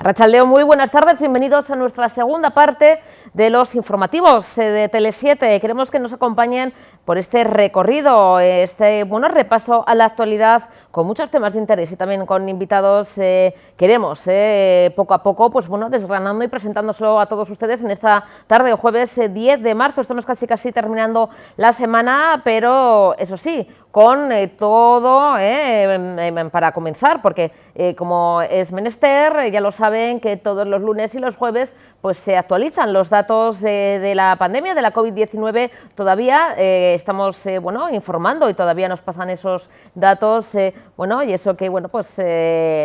Arratsaldeon, muy buenas tardes, bienvenidos a nuestra segunda parte de los informativos de Tele7. Queremos que nos acompañen por este recorrido, este repaso a la actualidad con muchos temas de interés y también con invitados. Queremos poco a poco desgranando y presentándoselo a todos ustedes en esta tarde, jueves 10 de marzo. Estamos casi terminando la semana, pero eso sí, con todo para comenzar, porque como es menester, ya lo saben que todos los lunes y los jueves pues se actualizan los datos de la pandemia, de la COVID-19. Todavía estamos informando y todavía nos pasan esos datos, y eso que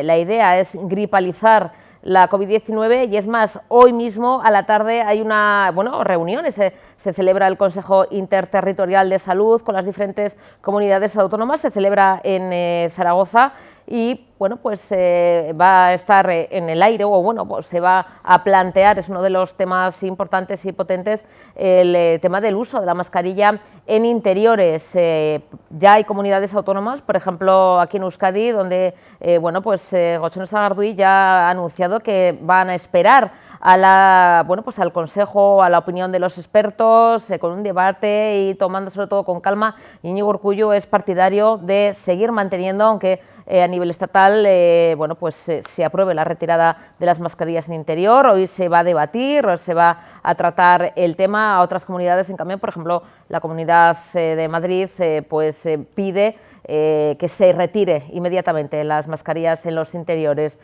la idea es gripalizar la COVID-19, y es más, hoy mismo a la tarde hay una reunión, se celebra el Consejo Interterritorial de Salud con las diferentes comunidades autónomas, se celebra en Zaragoza y va a estar en el aire se va a plantear, es uno de los temas importantes y potentes, el tema del uso de la mascarilla en interiores. Ya hay comunidades autónomas, por ejemplo aquí en Euskadi, donde Gotzone Sagardui ya ha anunciado que van a esperar a al consejo, a la opinión de los expertos, con un debate y tomándoselo todo con calma. Íñigo Urkullu es partidario de seguir manteniendo, aunque a nivel estatal se apruebe la retirada de las mascarillas en interior. Hoy se va a debatir, se va a tratar el tema. A otras comunidades, en cambio, por ejemplo, la Comunidad de Madrid pide que se retire inmediatamente las mascarillas en los interiores.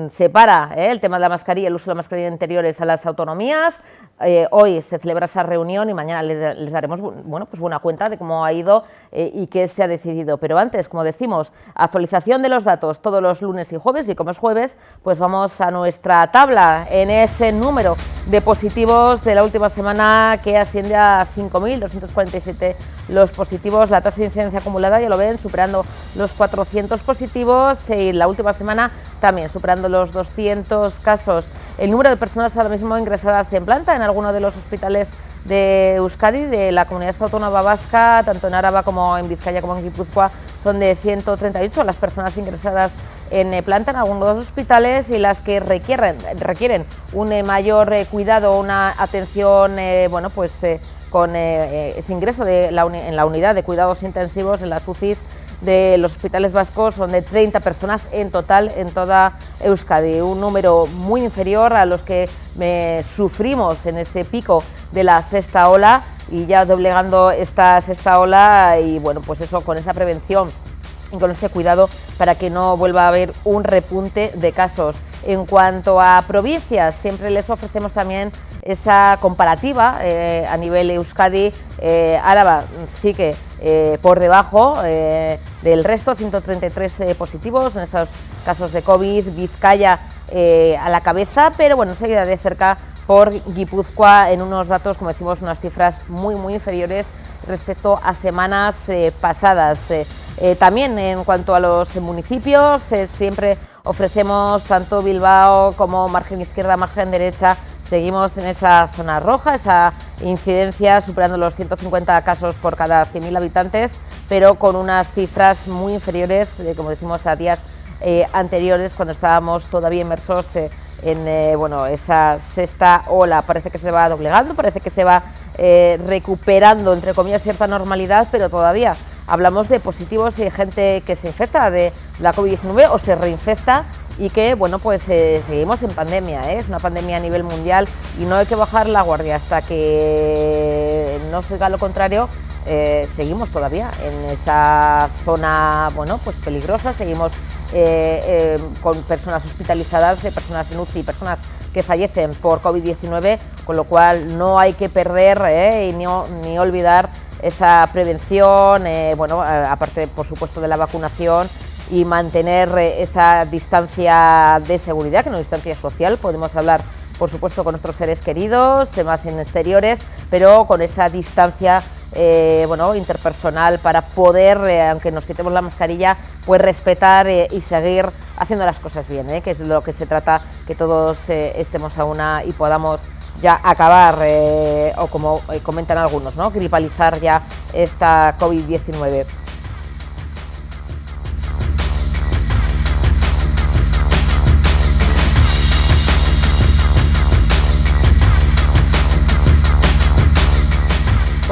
Separa el tema de la mascarilla, el uso de la mascarilla en interiores, a las autonomías. Hoy se celebra esa reunión y mañana les daremos buena cuenta de cómo ha ido y qué se ha decidido. Pero antes, como decimos, actualización de los datos todos los lunes y jueves, y como es jueves, pues vamos a nuestra tabla en ese número de positivos de la última semana, que asciende a 5.247 los positivos. La tasa de incidencia acumulada, ya lo ven, superando los 400 positivos, y la última semana también superando los 200 casos. El número de personas ahora mismo ingresadas en planta en alguno de los hospitales de Euskadi, de la comunidad autónoma vasca, tanto en Araba como en Vizcaya como en Guipúzcoa, son de 138 las personas ingresadas en planta en algunos de los hospitales, y las que requieren un mayor cuidado, una atención con ese ingreso en la unidad de cuidados intensivos, en las UCIs de los hospitales vascos, son de 30 personas en total en toda Euskadi, un número muy inferior a los que sufrimos en ese pico de la sexta ola, y ya doblegando esta sexta ola, y con esa prevención y con ese cuidado para que no vuelva a haber un repunte de casos. En cuanto a provincias, siempre les ofrecemos también esa comparativa a nivel Euskadi. Araba sigue por debajo del resto, 133 positivos en esos casos de COVID, Vizcaya a la cabeza, pero seguida de cerca por Guipúzcoa en unos datos, como decimos, unas cifras muy inferiores respecto a semanas pasadas. También en cuanto a los municipios, siempre ofrecemos tanto Bilbao como margen izquierda, margen derecha. Seguimos en esa zona roja, esa incidencia superando los 150 casos por cada 100.000 habitantes, pero con unas cifras muy inferiores, como decimos, a días anteriores, cuando estábamos todavía inmersos en esa sexta ola. Parece que se va doblegando, parece que se va recuperando, entre comillas, cierta normalidad, pero todavía hablamos de positivos y gente que se infecta de la COVID-19 o se reinfecta, y que seguimos en pandemia, es una pandemia a nivel mundial, y no hay que bajar la guardia hasta que no se diga lo contrario. Seguimos todavía en esa zona peligrosa, seguimos con personas hospitalizadas, personas en UCI, personas que fallecen por COVID-19, con lo cual no hay que perder ni olvidar esa prevención, aparte por supuesto de la vacunación, y mantener esa distancia de seguridad, que no distancia social. Podemos hablar por supuesto con nuestros seres queridos, más en exteriores, pero con esa distancia interpersonal, para poder, aunque nos quitemos la mascarilla, pues respetar y seguir haciendo las cosas bien, que es de lo que se trata, que todos estemos a una y podamos ya acabar, o como comentan algunos, gripalizar ya esta COVID-19.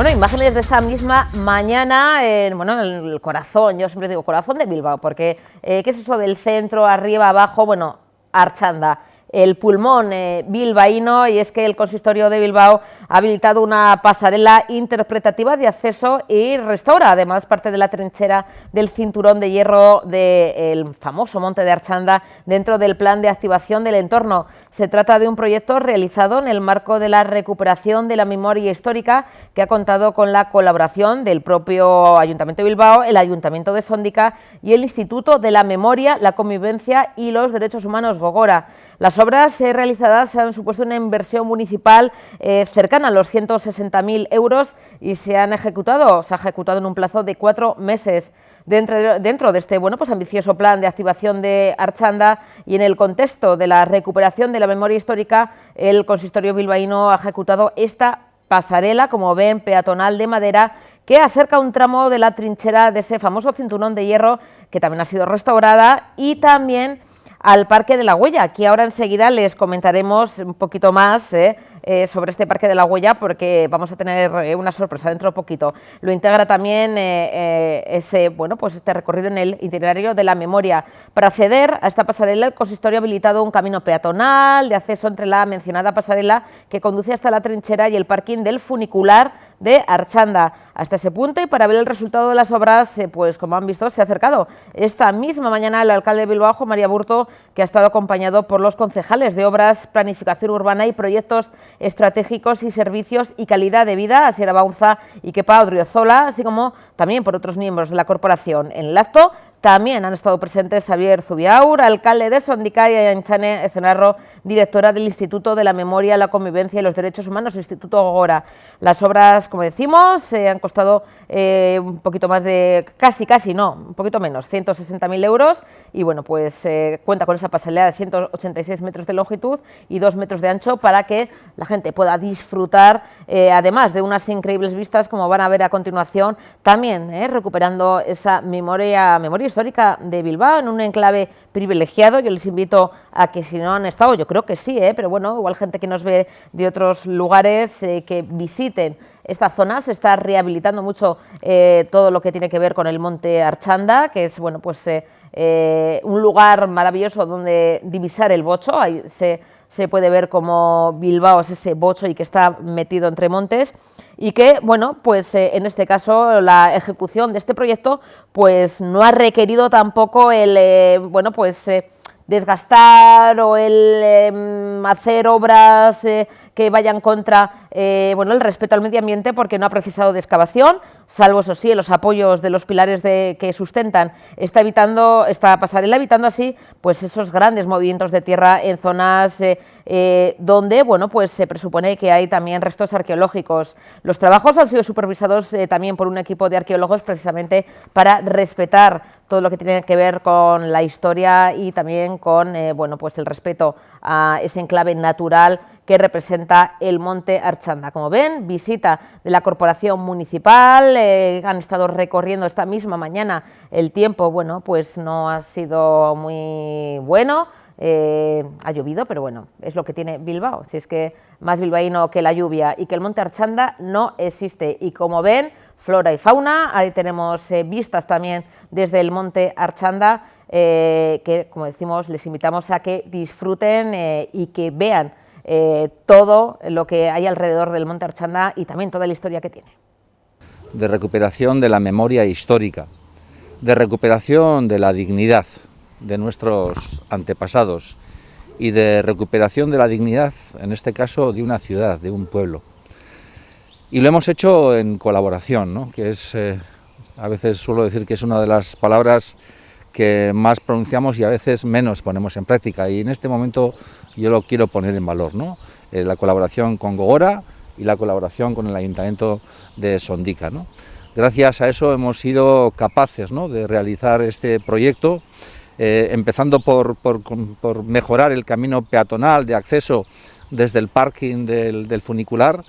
Bueno, imágenes de esta misma mañana en el corazón, yo siempre digo corazón de Bilbao, porque ¿qué es eso del centro, arriba, abajo? Bueno, Artxanda, el pulmón bilbaíno, y es que el Consistorio de Bilbao ha habilitado una pasarela interpretativa de acceso y restaura además parte de la trinchera del cinturón de hierro del famoso monte de Artxanda dentro del plan de activación del entorno. Se trata de un proyecto realizado en el marco de la recuperación de la memoria histórica, que ha contado con la colaboración del propio Ayuntamiento de Bilbao, el Ayuntamiento de Sondica y el Instituto de la Memoria, la Convivencia y los Derechos Humanos Gogora. Las obras realizadas han supuesto una inversión municipal cercana a los 160.000 euros y se ha ejecutado en un plazo de 4 meses. Dentro de este ambicioso plan de activación de Artxanda y en el contexto de la recuperación de la memoria histórica, el Consistorio bilbaíno ha ejecutado esta pasarela, como ven, peatonal de madera, que acerca un tramo de la trinchera de ese famoso cinturón de hierro, que también ha sido restaurada, y también al Parque de la Huella. Aquí ahora enseguida les comentaremos un poquito más sobre este Parque de la Huella, porque vamos a tener una sorpresa dentro de poquito. Lo integra también este recorrido en el itinerario de la memoria. Para acceder a esta pasarela, el consistorio ha habilitado un camino peatonal de acceso entre la mencionada pasarela, que conduce hasta la trinchera y el parking del funicular de Artxanda. Hasta ese punto, y para ver el resultado de las obras, como han visto, se ha acercado esta misma mañana el alcalde de Bilbao, Juan María Burto, que ha estado acompañado por los concejales de Obras, Planificación Urbana y Proyectos Estratégicos y Servicios y Calidad de Vida, Asier Baunza y Kepa Odriozola, así como también por otros miembros de la corporación. En el acto también han estado presentes Xavier Zubiaur, alcalde de Sondica, y Aintzane Ezenarro, directora del Instituto de la Memoria, la Convivencia y los Derechos Humanos, Instituto Gogora. Las obras, como decimos, han costado un poquito más de, un poquito menos, 160.000 euros, y cuenta con esa pasarela de 186 metros de longitud y 2 metros de ancho para que la gente pueda disfrutar, además de unas increíbles vistas, como van a ver a continuación, también recuperando esa memoria histórica de Bilbao en un enclave privilegiado. Yo les invito a que, si no han estado, yo creo que sí, pero bueno, igual gente que nos ve de otros lugares, que visiten esta zona. Se está rehabilitando mucho todo lo que tiene que ver con el monte Artxanda, que es un lugar maravilloso donde divisar el Bocho. Ahí se puede ver como Bilbao es ese Bocho y que está metido entre montes, y que, en este caso, la ejecución de este proyecto no ha requerido tampoco el, desgastar o el hacer obras que vayan contra el respeto al medio ambiente, porque no ha precisado de excavación, salvo, eso sí, los apoyos de los pilares que sustentan esta pasarela, evitando así esos grandes movimientos de tierra en zonas donde se presupone que hay también restos arqueológicos. Los trabajos han sido supervisados también por un equipo de arqueólogos, precisamente para respetar todo lo que tiene que ver con la historia y también con el respeto a ese enclave natural que representa el monte Artxanda. Como ven, visita de la corporación municipal, han estado recorriendo esta misma mañana. El tiempo, no ha sido muy bueno. Ha llovido, pero es lo que tiene Bilbao. Si es que más bilbaíno que la lluvia y que el monte Artxanda no existe. Y como ven, flora y fauna, ahí tenemos vistas también desde el monte Artxanda, que, como decimos, les invitamos a que disfruten y que vean todo lo que hay alrededor del monte Artxanda y también toda la historia que tiene. De recuperación de la memoria histórica, de recuperación de la dignidad de nuestros antepasados y de recuperación de la dignidad, en este caso, de una ciudad, de un pueblo. Y lo hemos hecho en colaboración, ¿no? Que es, a veces suelo decir que es una de las palabras que más pronunciamos y a veces menos ponemos en práctica, y en este momento yo lo quiero poner en valor, ¿no? La colaboración con Gogora y la colaboración con el Ayuntamiento de Sondica, ¿no? Gracias a eso hemos sido capaces, ¿no?, de realizar este proyecto, empezando por mejorar el camino peatonal de acceso desde el parking del funicular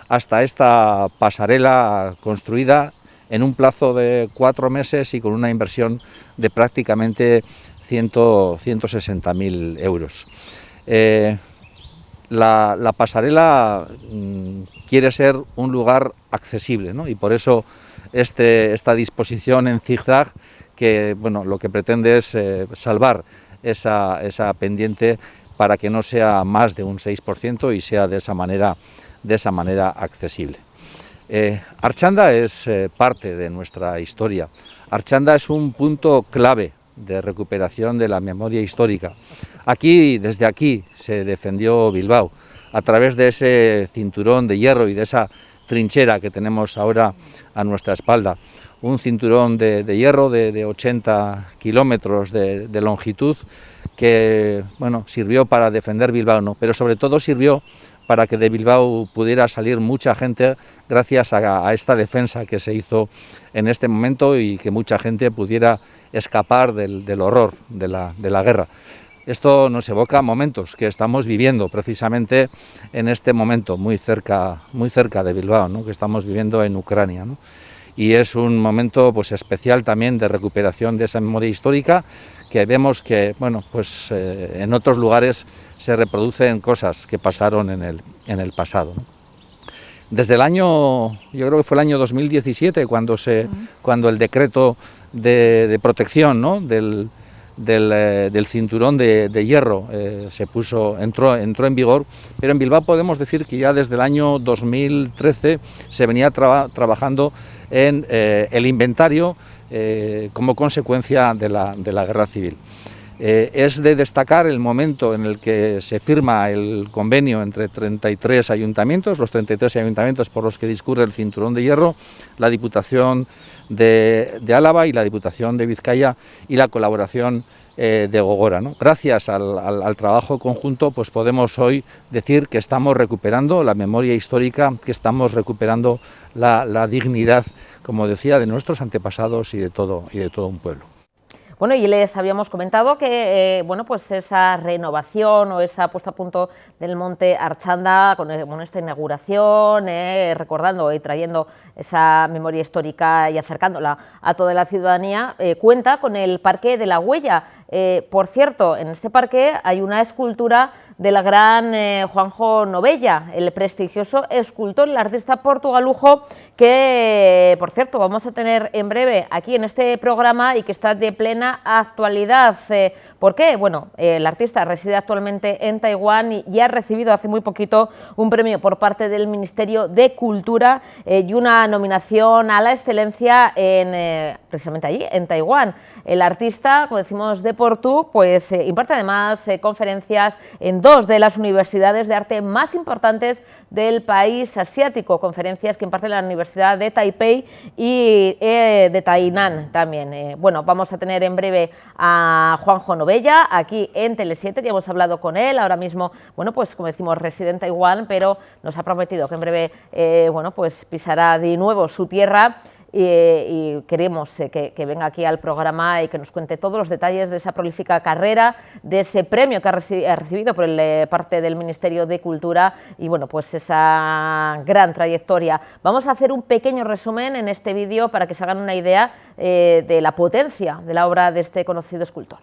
hasta esta pasarela construida en un plazo de 4 meses y con una inversión de prácticamente 160.000 euros. La pasarela quiere ser un lugar accesible, ¿no? Y por eso esta disposición en zigzag que, bueno, lo que pretende es salvar esa pendiente para que no sea más de un 6% y sea de esa manera accesible. Archanda es parte de nuestra historia. Archanda es un punto clave de recuperación de la memoria histórica. Desde aquí se defendió Bilbao, a través de ese cinturón de hierro y de esa trinchera que tenemos ahora a nuestra espalda. Un cinturón de hierro de 80 kilómetros de longitud que, bueno, sirvió para defender Bilbao, ¿no? Pero sobre todo sirvió para que de Bilbao pudiera salir mucha gente gracias a esta defensa que se hizo en este momento y que mucha gente pudiera escapar del horror de la guerra. Esto nos evoca momentos que estamos viviendo precisamente en este momento, muy cerca de Bilbao, ¿no? Que estamos viviendo en Ucrania, ¿no? Y es un momento, pues, especial también de recuperación de esa memoria histórica, que vemos que, bueno, pues en otros lugares se reproducen cosas que pasaron en el pasado, ¿no? Desde el año, yo creo que fue el año 2017 cuando el decreto de protección, ¿no?, del cinturón de hierro entró en vigor, pero en Bilbao podemos decir que ya desde el año 2013 se venía trabajando en el inventario como consecuencia de la guerra civil. Es de destacar el momento en el que se firma el convenio entre 33 ayuntamientos, los 33 ayuntamientos por los que discurre el cinturón de hierro, la Diputación de Álava y la Diputación de Vizcaya y la colaboración de Gogora, ¿no? Gracias al trabajo conjunto, pues podemos hoy decir que estamos recuperando la memoria histórica, que estamos recuperando la dignidad, como decía, de nuestros antepasados y de todo un pueblo. Bueno, y les habíamos comentado que bueno, pues esa renovación o esa puesta a punto del Monte Archanda con esta inauguración, recordando y trayendo esa memoria histórica y acercándola a toda la ciudadanía, cuenta con el Parque de la Huella. Por cierto, en ese parque hay una escultura del gran Juanjo Novella, el prestigioso escultor, el artista portugalujo que, por cierto, vamos a tener en breve aquí en este programa y que está de plena actualidad. ¿Por qué? Bueno, el artista reside actualmente en Taiwán y ha recibido hace muy poquito un premio por parte del Ministerio de Cultura y una nominación a la excelencia precisamente allí, en Taiwán. El artista, como decimos, de Portu, pues imparte además conferencias en dos de las universidades de arte más importantes del país asiático, conferencias que imparte la Universidad de Taipei y de Tainan también. Bueno, vamos a tener en breve a Juanjo Novella aquí en Tele7, ya hemos hablado con él, ahora mismo, bueno, pues como decimos, reside en Taiwán, pero nos ha prometido que en breve, bueno, pues pisará de nuevo su tierra. Y queremos que venga aquí al programa y que nos cuente todos los detalles de esa prolífica carrera, de ese premio que ha recibido por parte del Ministerio de Cultura y, bueno, pues esa gran trayectoria. Vamos a hacer un pequeño resumen en este vídeo para que se hagan una idea de la potencia de la obra de este conocido escultor.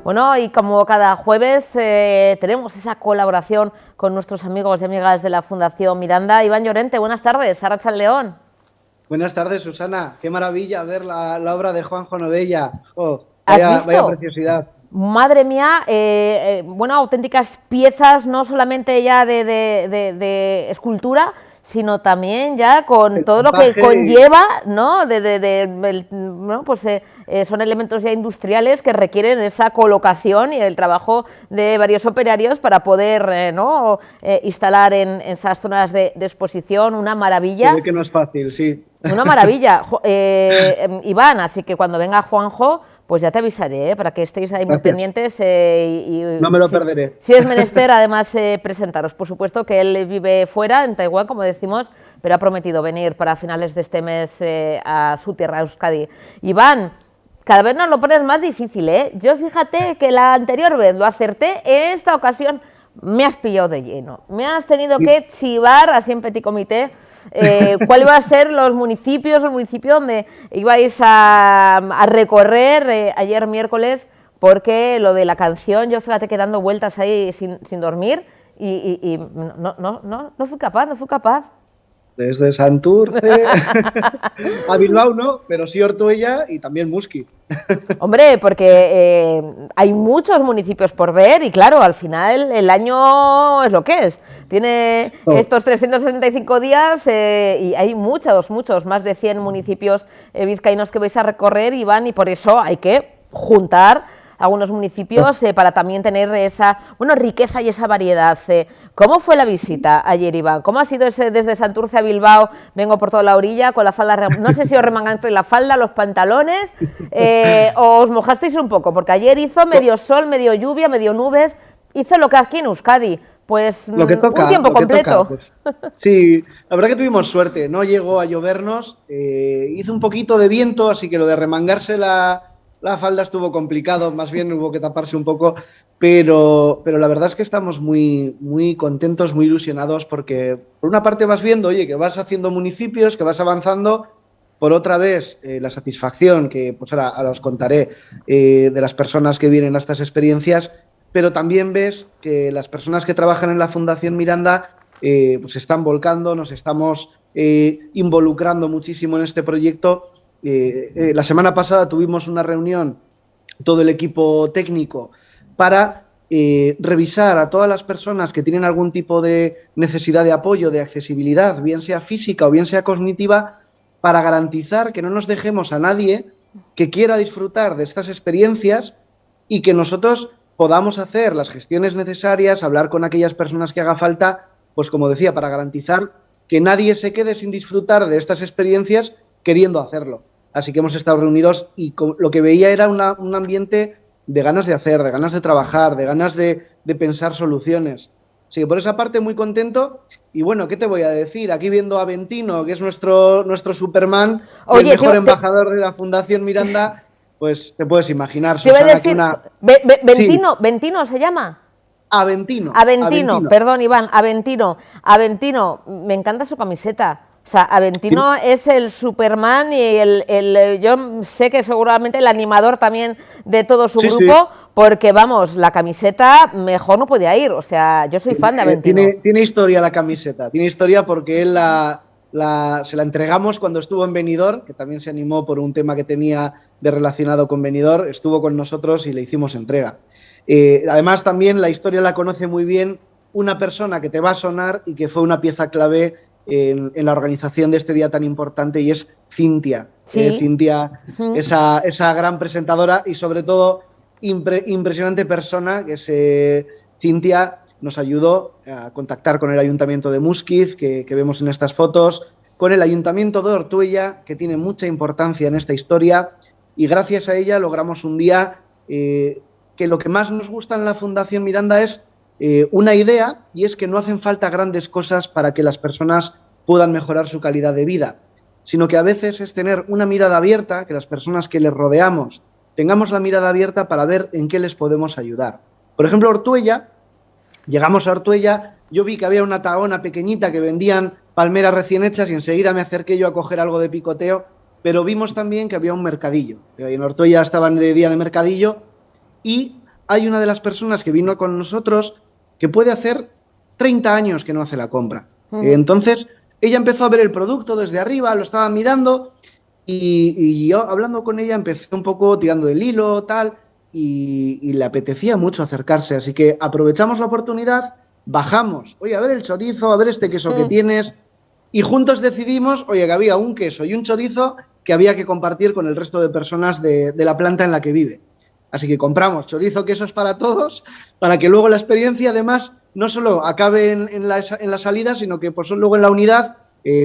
Bueno, y como cada jueves tenemos esa colaboración con nuestros amigos y amigas de la Fundación Miranda. Iván Llorente, buenas tardes, Arratsaldeon. Buenas tardes, Susana. Qué maravilla ver la obra de Juanjo Novella. Oh, ¿Has visto? Vaya preciosidad. Madre mía, bueno, auténticas piezas, no solamente ya de escultura, sino también ya con todo lo que conlleva, ¿no? Bueno, pues son elementos ya industriales que requieren esa colocación y el trabajo de varios operarios para poder ¿no? Instalar en esas zonas de exposición. Una maravilla. Se ve que no es fácil, sí. Una maravilla, Iván, así que cuando venga Juanjo, pues ya te avisaré, para que estéis ahí muy pendientes. No me lo perderé. Si es menester, además, presentaros. Por supuesto que él vive fuera, en Taiwán, como decimos, pero ha prometido venir para finales de este mes a su tierra, Euskadi. Iván, cada vez nos lo pones más difícil, ¿eh? Yo fíjate que la anterior vez lo acerté, en esta ocasión me has pillado de lleno. Me has tenido que chivar, así en petit comité, cuál iba a ser el municipio donde ibais a recorrer ayer miércoles, porque lo de la canción, yo fíjate que dando vueltas ahí sin dormir y no fui capaz. Desde Santurce a Bilbao no, pero sí Ortuella y también Muskiz. Hombre, porque hay muchos municipios por ver y claro, al final el año es lo que es. Tiene estos 365 días y hay muchos, más de 100 municipios vizcaínos que vais a recorrer, Iván, y por eso hay que juntar algunos municipios para también tener esa riqueza y esa variedad. ¿Cómo fue la visita ayer, Iván? ¿Cómo ha sido ese desde Santurce a Bilbao? Vengo por toda la orilla con la falda, no sé si os remangasteis la falda, los pantalones, o os mojasteis un poco, porque ayer hizo medio sol, medio lluvia, medio nubes, hizo lo que aquí en Euskadi, pues lo que toca, un tiempo completo. Pues. Sí, la verdad que tuvimos suerte, no llegó a llovernos, hizo un poquito de viento, así que lo de remangarse la falda estuvo complicado, más bien hubo que taparse un poco, pero la verdad es que estamos muy, muy contentos, muy ilusionados, porque por una parte vas viendo, oye, que vas haciendo municipios, que vas avanzando, por otra vez la satisfacción, que pues ahora os contaré, de las personas que vienen a estas experiencias, pero también ves que las personas que trabajan en la Fundación Miranda pues se están volcando, nos estamos involucrando muchísimo en este proyecto. La semana pasada tuvimos una reunión, todo el equipo técnico, para revisar a todas las personas que tienen algún tipo de necesidad de apoyo, de accesibilidad, bien sea física o bien sea cognitiva, para garantizar que no nos dejemos a nadie que quiera disfrutar de estas experiencias y que nosotros podamos hacer las gestiones necesarias, hablar con aquellas personas que haga falta, pues como decía, para garantizar que nadie se quede sin disfrutar de estas experiencias queriendo hacerlo. Así que hemos estado reunidos y lo que veía era un ambiente de ganas de hacer, de ganas de trabajar, de ganas de pensar soluciones. Así que por esa parte muy contento. Y bueno, ¿qué te voy a decir? Aquí viendo a Bentino, que es nuestro Superman, el mejor embajador de la Fundación Miranda, pues te puedes imaginar. Te voy a decir, Bentino, sí. ¿Bentino se llama? Aventino. Perdón, Iván, Aventino, me encanta su camiseta. O sea, Aventino es el Superman y yo sé que seguramente el animador también de todo su grupo, porque vamos, la camiseta mejor no podía ir. O sea, yo soy fan de Aventino. Tiene historia la camiseta, tiene historia porque él se la entregamos cuando estuvo en Benidorm, que también se animó por un tema que tenía relacionado con Benidorm, estuvo con nosotros y le hicimos entrega. Además también la historia la conoce muy bien una persona que te va a sonar y que fue una pieza clave en la organización de este día tan importante, y es Cintia. ¿Sí? Cintia, esa gran presentadora y sobre todo impresionante persona, que es Cintia, nos ayudó a contactar con el Ayuntamiento de Muskiz, que vemos en estas fotos, con el Ayuntamiento de Ortuella, que tiene mucha importancia en esta historia, y gracias a ella logramos un día que lo que más nos gusta en la Fundación Miranda es una idea, y es que no hacen falta grandes cosas para que las personas puedan mejorar su calidad de vida, sino que a veces es tener una mirada abierta, que las personas que les rodeamos tengamos la mirada abierta para ver en qué les podemos ayudar. Por ejemplo, Ortuella, llegamos a Ortuella, yo vi que había una tahona pequeñita que vendían palmeras recién hechas y enseguida me acerqué yo a coger algo de picoteo, pero vimos también que había un mercadillo. En Ortuella estaban de día de mercadillo y hay una de las personas que vino con nosotros que puede hacer 30 años que no hace la compra. Entonces, ella empezó a ver el producto desde arriba, lo estaba mirando y yo hablando con ella empecé un poco tirando del hilo, tal, y le apetecía mucho acercarse. Así que aprovechamos la oportunidad, bajamos, oye, a ver el chorizo, a ver este queso que tienes, y juntos decidimos, oye, que había un queso y un chorizo que había que compartir con el resto de personas de la planta en la que vive. Así que compramos chorizo, quesos para todos, para que luego la experiencia, además, no solo acabe en la salida, sino que pues, luego en la unidad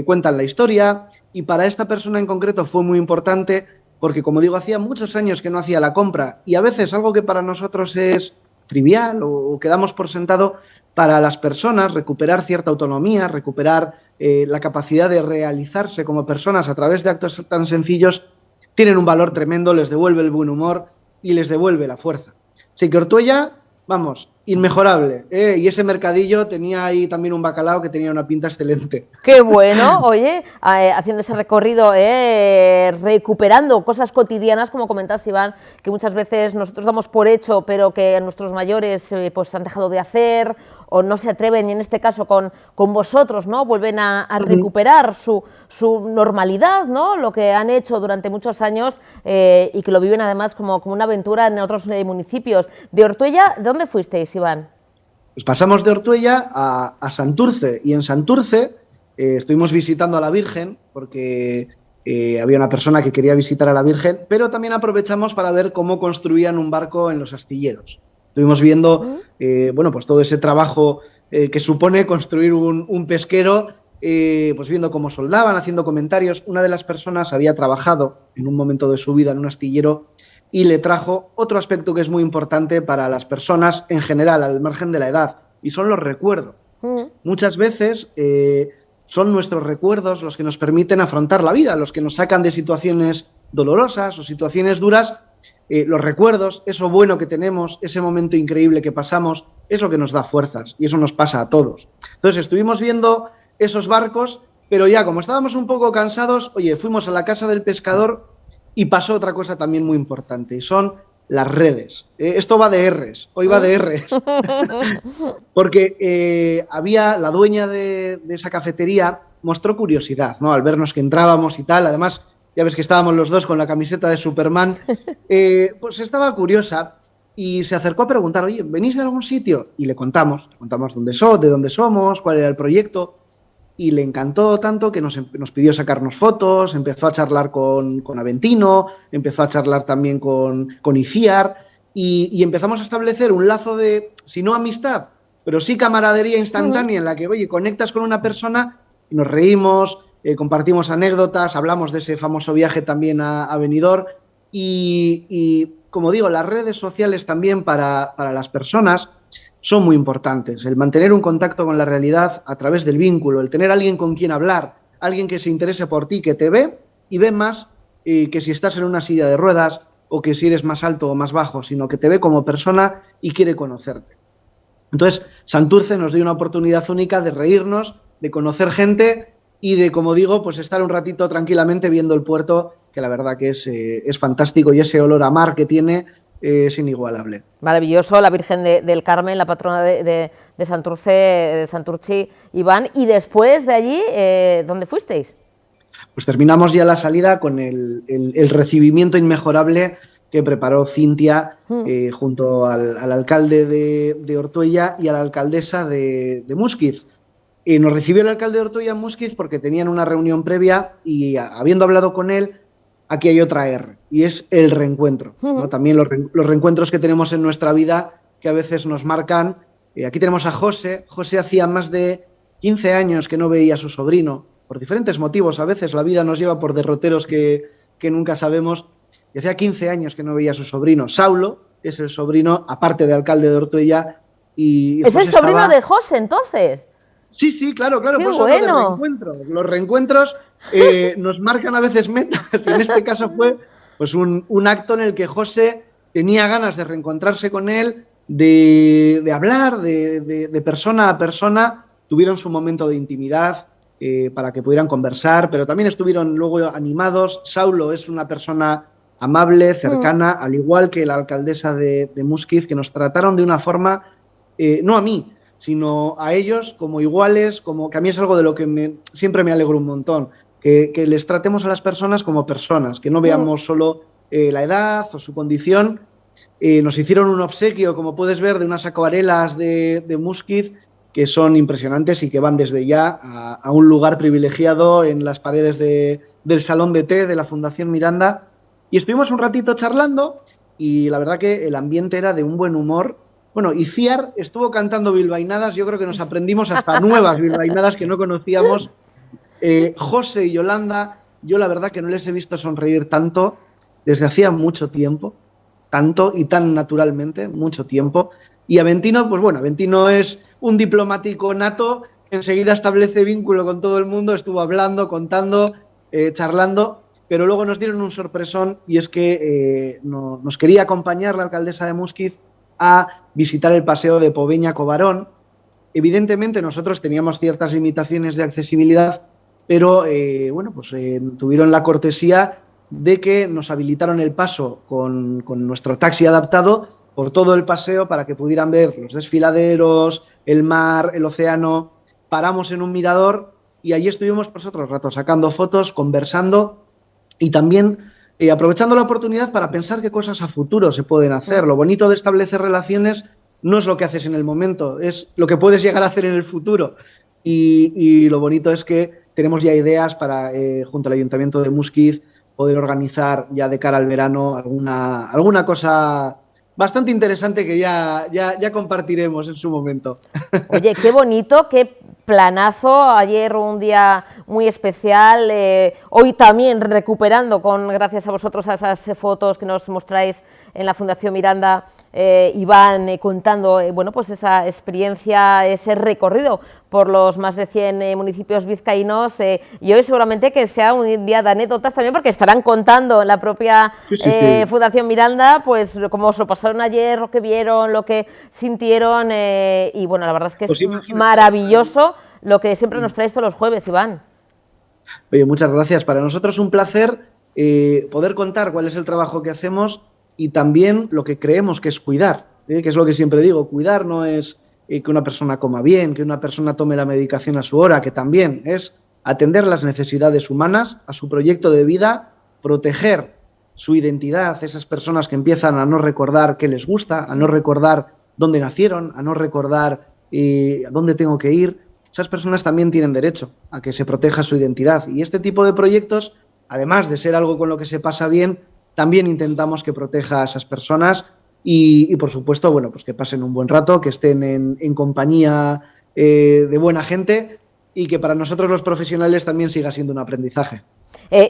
cuentan la historia. Y para esta persona en concreto fue muy importante porque, como digo, hacía muchos años que no hacía la compra y a veces algo que para nosotros es trivial o que damos por sentado, para las personas recuperar cierta autonomía, recuperar la capacidad de realizarse como personas a través de actos tan sencillos, tienen un valor tremendo, les devuelve el buen humor y les devuelve la fuerza. Así que Ortuella, vamos, inmejorable. Y ese mercadillo tenía ahí también un bacalao que tenía una pinta excelente. Qué bueno, oye, haciendo ese recorrido, recuperando cosas cotidianas, como comentas, Iván, que muchas veces nosotros damos por hecho, pero que nuestros mayores pues han dejado de hacer o no se atreven, y en este caso con vosotros, ¿no? Vuelven a recuperar su normalidad, ¿no? Lo que han hecho durante muchos años y que lo viven además como una aventura en otros municipios. De Ortuella, ¿de dónde fuisteis, Iván? Pues pasamos de Ortuella a Santurce, y en Santurce estuvimos visitando a la Virgen porque había una persona que quería visitar a la Virgen, pero también aprovechamos para ver cómo construían un barco en los astilleros. Estuvimos viendo bueno, pues todo ese trabajo que supone construir un pesquero, pues viendo cómo soldaban, haciendo comentarios. Una de las personas había trabajado en un momento de su vida en un astillero y le trajo otro aspecto que es muy importante para las personas en general, al margen de la edad, y son los recuerdos. Muchas veces son nuestros recuerdos los que nos permiten afrontar la vida, los que nos sacan de situaciones dolorosas o situaciones duras. Los recuerdos, eso bueno que tenemos, ese momento increíble que pasamos, es lo que nos da fuerzas, y eso nos pasa a todos. Entonces estuvimos viendo esos barcos, pero ya como estábamos un poco cansados, oye, fuimos a la casa del pescador y pasó otra cosa también muy importante, y son las redes. Esto va de R's, hoy va de R's. Porque había la dueña de esa cafetería, mostró curiosidad, ¿no? Al vernos que entrábamos y tal, además, ya ves que estábamos los dos con la camiseta de Superman, pues estaba curiosa y se acercó a preguntar, oye, ¿venís de algún sitio? Y le contamos de dónde somos, cuál era el proyecto. Y le encantó tanto que nos pidió sacarnos fotos, empezó a charlar con Aventino, empezó a charlar también con ICIAR y empezamos a establecer un lazo de, si no amistad, pero sí camaradería instantánea en la que, oye, conectas con una persona y nos reímos, compartimos anécdotas, hablamos de ese famoso viaje también a Benidorm y, como digo, las redes sociales también para las personas son muy importantes. El mantener un contacto con la realidad a través del vínculo, el tener a alguien con quien hablar, alguien que se interese por ti, que te ve y ve más que si estás en una silla de ruedas o que si eres más alto o más bajo, sino que te ve como persona y quiere conocerte. Entonces, Santurce nos dio una oportunidad única de reírnos, de conocer gente y de, como digo, pues estar un ratito tranquilamente viendo el puerto, que la verdad que es fantástico, y ese olor a mar que tiene es inigualable. Maravilloso, la Virgen del Carmen, la patrona de Santurce, de Santurchi, Iván. Y después de allí, ¿dónde fuisteis? Pues terminamos ya la salida con el recibimiento inmejorable que preparó Cintia junto al alcalde de Ortuella y a la alcaldesa de Muskiz. Nos recibió el alcalde de Ortuella en Muskiz porque tenían una reunión previa y, habiendo hablado con él, aquí hay otra R, y es el reencuentro, ¿no? También los reencuentros que tenemos en nuestra vida, que a veces nos marcan. Aquí tenemos a José. José hacía más de 15 años que no veía a su sobrino, por diferentes motivos. A veces la vida nos lleva por derroteros que nunca sabemos, y hacía 15 años que no veía a su sobrino. Saulo es el sobrino, aparte de alcalde de Ortuella. Y ¿Es el sobrino de José, entonces? Sí, claro. ¡Qué Pues bueno! Los reencuentros nos marcan a veces metas. En este caso fue pues un acto en el que José tenía ganas de reencontrarse con él, de hablar, de persona a persona. Tuvieron su momento de intimidad para que pudieran conversar, pero también estuvieron luego animados. Saulo es una persona amable, cercana, al igual que la alcaldesa de Muskiz, que nos trataron de una forma, no a mí, sino a ellos como iguales, como que a mí es algo de lo que siempre me alegro un montón, que les tratemos a las personas como personas, que no veamos solo la edad o su condición. Nos hicieron un obsequio, como puedes ver, de unas acuarelas de Muskiz, que son impresionantes y que van desde ya a un lugar privilegiado en las paredes del salón de té de la Fundación Miranda. Y estuvimos un ratito charlando y la verdad que el ambiente era de un buen humor. Bueno, Iciar estuvo cantando bilbainadas, yo creo que nos aprendimos hasta nuevas bilbainadas que no conocíamos. José y Yolanda, yo la verdad que no les he visto sonreír tanto desde hacía mucho tiempo, tanto y tan naturalmente, mucho tiempo. Y Aventino, pues bueno, Aventino es un diplomático nato, enseguida establece vínculo con todo el mundo, estuvo hablando, contando, charlando, pero luego nos dieron un sorpresón y es que nos quería acompañar la alcaldesa de Muskiz a visitar el paseo de Pobeña-Cobarón. Evidentemente nosotros teníamos ciertas limitaciones de accesibilidad, pero bueno, pues tuvieron la cortesía de que nos habilitaron el paso con nuestro taxi adaptado por todo el paseo para que pudieran ver los desfiladeros, el mar, el océano. Paramos en un mirador y allí estuvimos pues otro rato sacando fotos, conversando y también aprovechando la oportunidad para pensar qué cosas a futuro se pueden hacer. Lo bonito de establecer relaciones no es lo que haces en el momento, es lo que puedes llegar a hacer en el futuro. Y lo bonito es que tenemos ya ideas para, junto al Ayuntamiento de Muskiz, poder organizar ya de cara al verano alguna cosa bastante interesante que ya compartiremos en su momento. Oye, qué bonito, qué planazo. Ayer un día muy especial, hoy también recuperando, gracias a vosotros, a esas fotos que nos mostráis en la Fundación Miranda, Iván, contando bueno, pues esa experiencia, ese recorrido por los más de 100 municipios vizcaínos, y hoy seguramente que sea un día de anécdotas también, porque estarán contando en la propia Fundación Miranda, pues cómo se lo pasaron ayer, lo que vieron, lo que sintieron, y bueno, la verdad es que es maravilloso lo que siempre nos traes todos los jueves, Iván. Oye, muchas gracias. Para nosotros es un placer poder contar cuál es el trabajo que hacemos y también lo que creemos que es cuidar, que es lo que siempre digo, cuidar no es que una persona coma bien, que una persona tome la medicación a su hora, que también es atender las necesidades humanas, a su proyecto de vida, proteger su identidad, esas personas que empiezan a no recordar qué les gusta, a no recordar dónde nacieron, a no recordar a dónde tengo que ir. Esas personas también tienen derecho a que se proteja su identidad. Y este tipo de proyectos, además de ser algo con lo que se pasa bien, también intentamos que proteja a esas personas y por supuesto, bueno, pues que pasen un buen rato, que estén en compañía de buena gente y que para nosotros los profesionales también siga siendo un aprendizaje.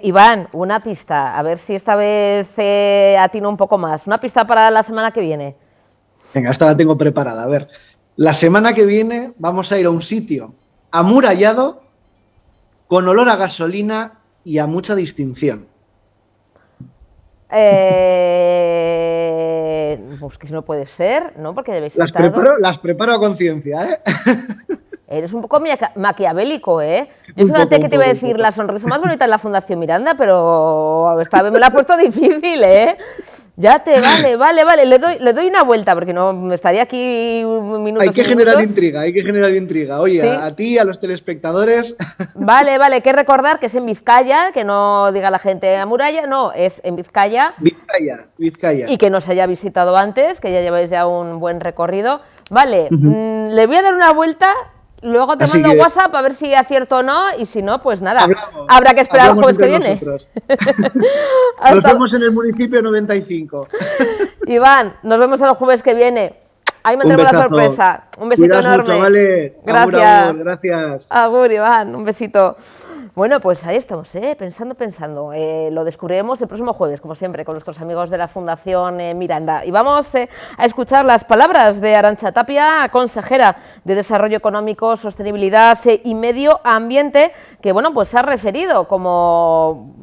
Iván, una pista, a ver si esta vez atino un poco más. Una pista para la semana que viene. Venga, esta la tengo preparada. A ver, la semana que viene vamos a ir a un sitio amurallado, con olor a gasolina y a mucha distinción. Pues que no puede ser, ¿no? Porque debéis estar... Las preparo a conciencia, ¿eh? Eres un poco maquiavélico, ¿eh? Yo fíjate que te iba a decir la sonrisa más bonita en la Fundación Miranda, pero esta vez me la ha puesto difícil, ¿eh? Ya te vale, le doy una vuelta, porque no estaría aquí un minuto. Hay que generar intriga. Oye, ¿sí? A ti, a los telespectadores. Vale, hay que recordar que es en Vizcaya, que no diga la gente a Muralla, no, es en Vizcaya. Vizcaya. Y que nos haya visitado antes, que ya lleváis ya un buen recorrido. Vale, le voy a dar una vuelta. Luego te mando WhatsApp a ver si acierto o no, y si no, pues nada, habrá que esperar al jueves que viene. Nos vemos en el municipio 95. Iván, nos vemos el jueves que viene. Ahí me tenemos la sorpresa. Un besito enorme. Mucho, vale. Gracias. Gracias. Agur, Iván, un besito. Bueno, pues ahí estamos, pensando. Lo descubriremos el próximo jueves, como siempre, con nuestros amigos de la Fundación Miranda. Y vamos a escuchar las palabras de Arantxa Tapia, consejera de Desarrollo Económico, Sostenibilidad y Medio Ambiente, que bueno, pues se ha referido como...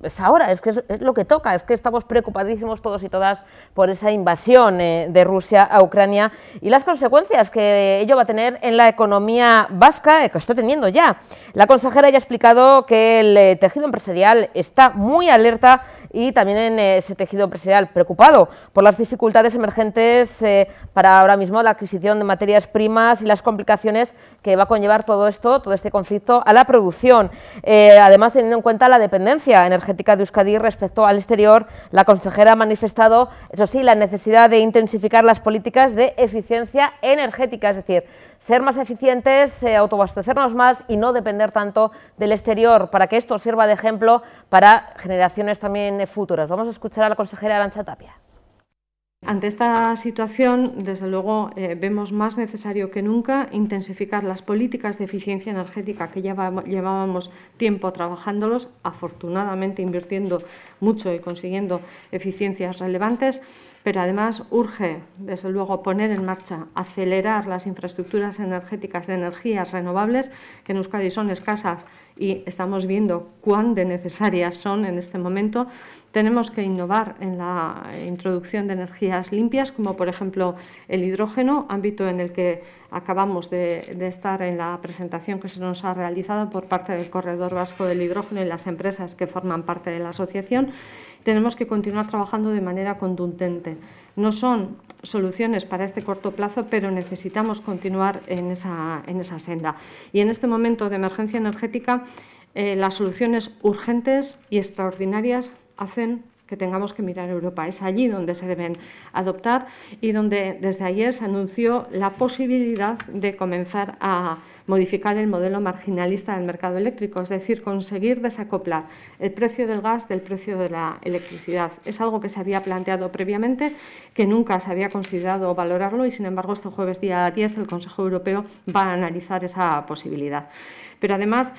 Es ahora, es que es lo que toca, es que estamos preocupadísimos todos y todas por esa invasión de Rusia a Ucrania y las consecuencias que ello va a tener en la economía vasca, que está teniendo ya. La consejera ya ha explicado que el tejido empresarial está muy alerta y también en ese tejido empresarial preocupado por las dificultades emergentes para ahora mismo la adquisición de materias primas y las complicaciones que va a conllevar todo esto, todo este conflicto a la producción. Además, teniendo en cuenta la dependencia energética de Euskadi respecto al exterior, la consejera ha manifestado, eso sí, la necesidad de intensificar las políticas de eficiencia energética, es decir, ser más eficientes, autoabastecernos más y no depender tanto del exterior, para que esto sirva de ejemplo para generaciones también futuras. Vamos a escuchar a la consejera Arantxa Tapia. Ante esta situación, desde luego, vemos más necesario que nunca intensificar las políticas de eficiencia energética que llevábamos tiempo trabajándolos, afortunadamente invirtiendo mucho y consiguiendo eficiencias relevantes, pero además urge, desde luego, poner en marcha, acelerar las infraestructuras energéticas de energías renovables, que en Euskadi son escasas y estamos viendo cuán de necesarias son en este momento. Tenemos que innovar en la introducción de energías limpias, como por ejemplo el hidrógeno, ámbito en el que acabamos de estar en la presentación que se nos ha realizado por parte del Corredor Vasco del Hidrógeno y las empresas que forman parte de la asociación. Tenemos que continuar trabajando de manera contundente. No son soluciones para este corto plazo, pero necesitamos continuar en esa senda. Y en este momento de emergencia energética, las soluciones urgentes y extraordinarias hacen que tengamos que mirar a Europa. Es allí donde se deben adoptar y donde desde ayer se anunció la posibilidad de comenzar a modificar el modelo marginalista del mercado eléctrico, es decir, conseguir desacoplar el precio del gas del precio de la electricidad. Es algo que se había planteado previamente, que nunca se había considerado valorarlo y, sin embargo, este jueves día 10 el Consejo Europeo va a analizar esa posibilidad. Pero además,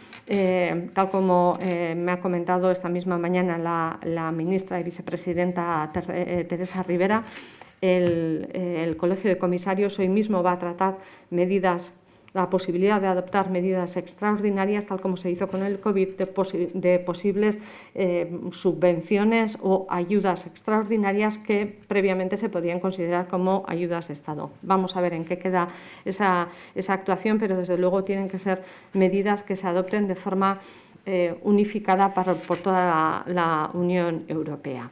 tal como me ha comentado esta misma mañana la ministra y vicepresidenta Teresa Rivera, el Colegio de Comisarios hoy mismo va a tratar la posibilidad de adoptar medidas extraordinarias, tal como se hizo con el COVID, de posibles subvenciones o ayudas extraordinarias que previamente se podían considerar como ayudas de Estado. Vamos a ver en qué queda esa actuación, pero desde luego tienen que ser medidas que se adopten de forma unificada por toda la Unión Europea.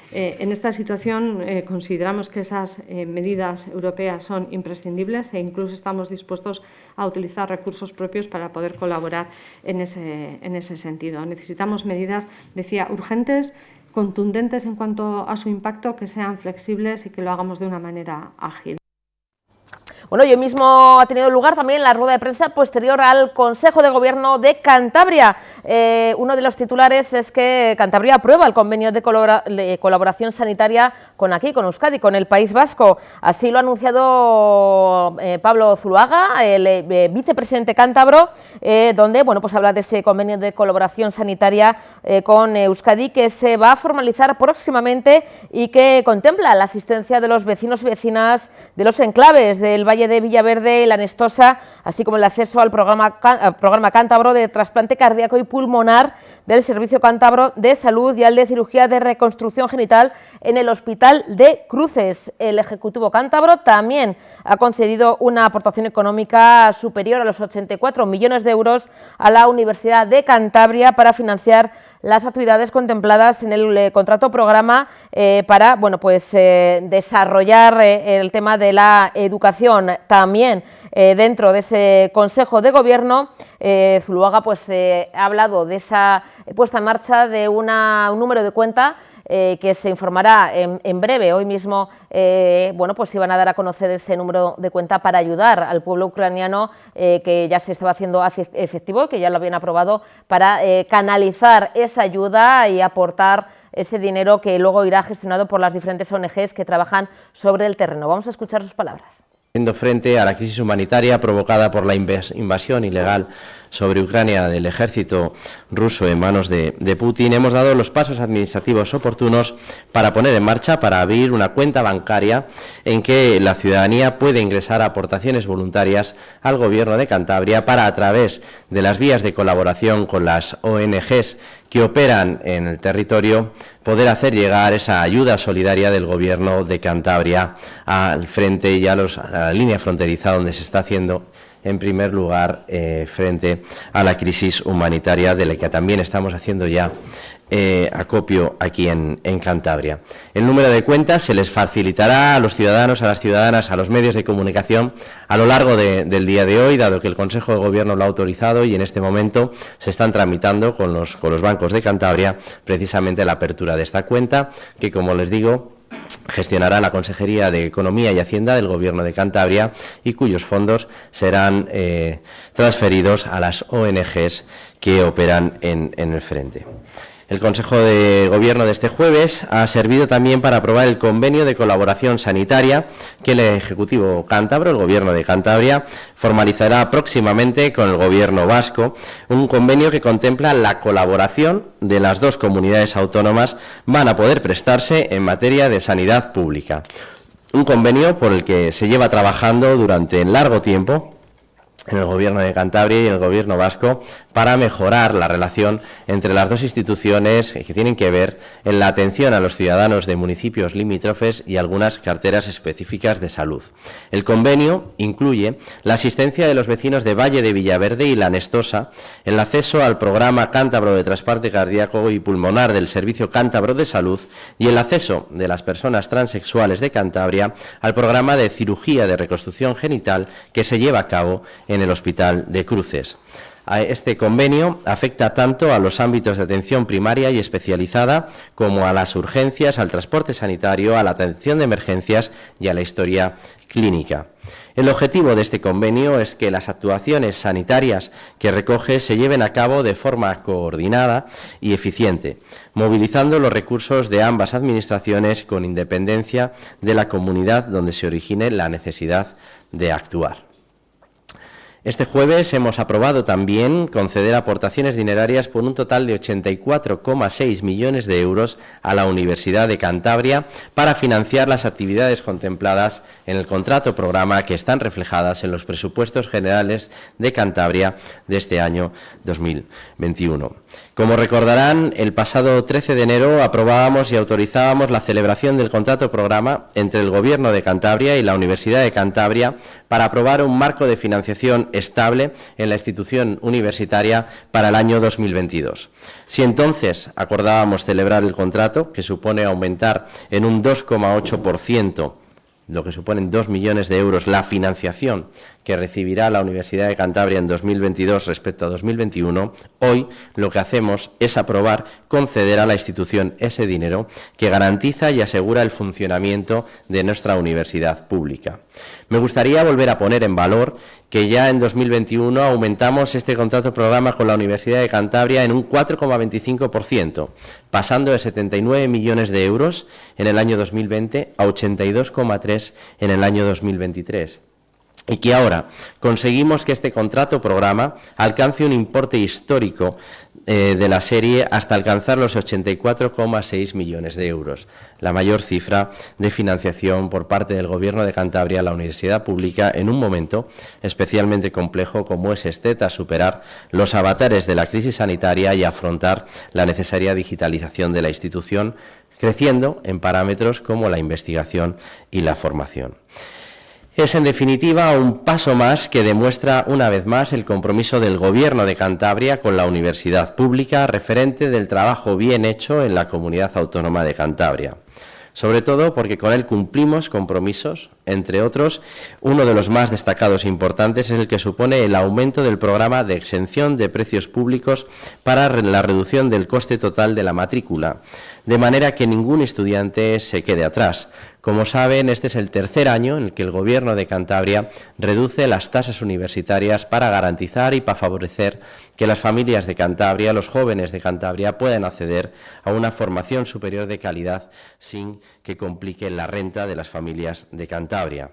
En esta situación consideramos que esas medidas europeas son imprescindibles e incluso estamos dispuestos a utilizar recursos propios para poder colaborar en ese sentido. Necesitamos medidas, decía, urgentes, contundentes en cuanto a su impacto, que sean flexibles y que lo hagamos de una manera ágil. Bueno, hoy mismo ha tenido lugar también la rueda de prensa posterior al Consejo de Gobierno de Cantabria. Uno de los titulares es que Cantabria aprueba el convenio de colaboración sanitaria con Euskadi, con el País Vasco. Así lo ha anunciado Pablo Zuluaga, el vicepresidente cántabro, donde pues habla de ese convenio de colaboración sanitaria con Euskadi que se va a formalizar próximamente y que contempla la asistencia de los vecinos y vecinas de los enclaves del Valle de Villaverde y La Nestosa, así como el acceso al programa cántabro de trasplante cardíaco y pulmonar del Servicio Cántabro de Salud y al de cirugía de reconstrucción genital en el Hospital de Cruces. El Ejecutivo cántabro también ha concedido una aportación económica superior a los 84 millones de euros a la Universidad de Cantabria para financiar las actividades contempladas en el contrato programa para desarrollar el tema de la educación. También dentro de ese Consejo de Gobierno, Zuluaga ha hablado de esa puesta en marcha de un número de cuenta que se informará en breve. Hoy mismo iban a dar a conocer ese número de cuenta para ayudar al pueblo ucraniano, que ya se estaba haciendo efectivo, que ya lo habían aprobado, para canalizar esa ayuda y aportar ese dinero que luego irá gestionado por las diferentes ONGs que trabajan sobre el terreno. Vamos a escuchar sus palabras. Haciendo frente a la crisis humanitaria provocada por la invasión ilegal sobre Ucrania del ejército ruso en manos de Putin, hemos dado los pasos administrativos oportunos para poner en marcha, para abrir una cuenta bancaria en que la ciudadanía puede ingresar aportaciones voluntarias al Gobierno de Cantabria para, a través de las vías de colaboración con las ONGs que operan en el territorio, poder hacer llegar esa ayuda solidaria del Gobierno de Cantabria al frente y a la línea fronteriza donde se está haciendo en primer lugar, frente a la crisis humanitaria de la que también estamos haciendo ya acopio aquí en Cantabria. El número de cuentas se les facilitará a los ciudadanos, a las ciudadanas, a los medios de comunicación a lo largo del día de hoy, dado que el Consejo de Gobierno lo ha autorizado y en este momento se están tramitando con los bancos de Cantabria precisamente la apertura de esta cuenta, que, como les digo, gestionará la Consejería de Economía y Hacienda del Gobierno de Cantabria y cuyos fondos serán transferidos a las ONGs que operan en el frente. El Consejo de Gobierno de este jueves ha servido también para aprobar el convenio de colaboración sanitaria que el Ejecutivo cántabro, el Gobierno de Cantabria, formalizará próximamente con el Gobierno vasco, un convenio que contempla la colaboración de las dos comunidades autónomas van a poder prestarse en materia de sanidad pública. Un convenio por el que se lleva trabajando durante largo tiempo en el Gobierno de Cantabria y en el Gobierno vasco para mejorar la relación entre las dos instituciones que tienen que ver en la atención a los ciudadanos de municipios limítrofes y algunas carteras específicas de salud. El convenio incluye la asistencia de los vecinos de Valle de Villaverde y La Nestosa, el acceso al programa cántabro de trasplante cardíaco y pulmonar del Servicio Cántabro de Salud y el acceso de las personas transexuales de Cantabria al programa de cirugía de reconstrucción genital que se lleva a cabo en el Hospital de Cruces. Este convenio afecta tanto a los ámbitos de atención primaria y especializada como a las urgencias, al transporte sanitario, a la atención de emergencias y a la historia clínica. El objetivo de este convenio es que las actuaciones sanitarias que recoge se lleven a cabo de forma coordinada y eficiente, movilizando los recursos de ambas administraciones con independencia de la comunidad donde se origine la necesidad de actuar. Este jueves hemos aprobado también conceder aportaciones dinerarias por un total de 84,6 millones de euros a la Universidad de Cantabria para financiar las actividades contempladas en el contrato programa que están reflejadas en los presupuestos generales de Cantabria de este año 2021. Como recordarán, el pasado 13 de enero aprobábamos y autorizábamos la celebración del contrato programa entre el Gobierno de Cantabria y la Universidad de Cantabria para aprobar un marco de financiación estable en la institución universitaria para el año 2022. Si entonces acordábamos celebrar el contrato, que supone aumentar en un 2,8%, lo que suponen 2 millones de euros, la financiación que recibirá la Universidad de Cantabria en 2022 respecto a 2021, hoy lo que hacemos es aprobar conceder a la institución ese dinero que garantiza y asegura el funcionamiento de nuestra universidad pública. Me gustaría volver a poner en valor que ya en 2021 aumentamos este contrato programa con la Universidad de Cantabria en un 4,25%, pasando de 79 millones de euros en el año 2020 a 82,3 en el año 2023. Y que ahora conseguimos que este contrato programa alcance un importe histórico de la serie hasta alcanzar los 84,6 millones de euros, la mayor cifra de financiación por parte del Gobierno de Cantabria a la universidad pública en un momento especialmente complejo como es este, tras superar los avatares de la crisis sanitaria y afrontar la necesaria digitalización de la institución, creciendo en parámetros como la investigación y la formación. Es, en definitiva, un paso más que demuestra una vez más el compromiso del Gobierno de Cantabria con la universidad pública, referente del trabajo bien hecho en la Comunidad Autónoma de Cantabria. Sobre todo porque con él cumplimos compromisos, entre otros, uno de los más destacados e importantes es el que supone el aumento del programa de exención de precios públicos para la reducción del coste total de la matrícula, de manera que ningún estudiante se quede atrás. Como saben, este es el tercer año en el que el Gobierno de Cantabria reduce las tasas universitarias para garantizar y para favorecer que las familias de Cantabria, los jóvenes de Cantabria, puedan acceder a una formación superior de calidad sin que complique la renta de las familias de Cantabria.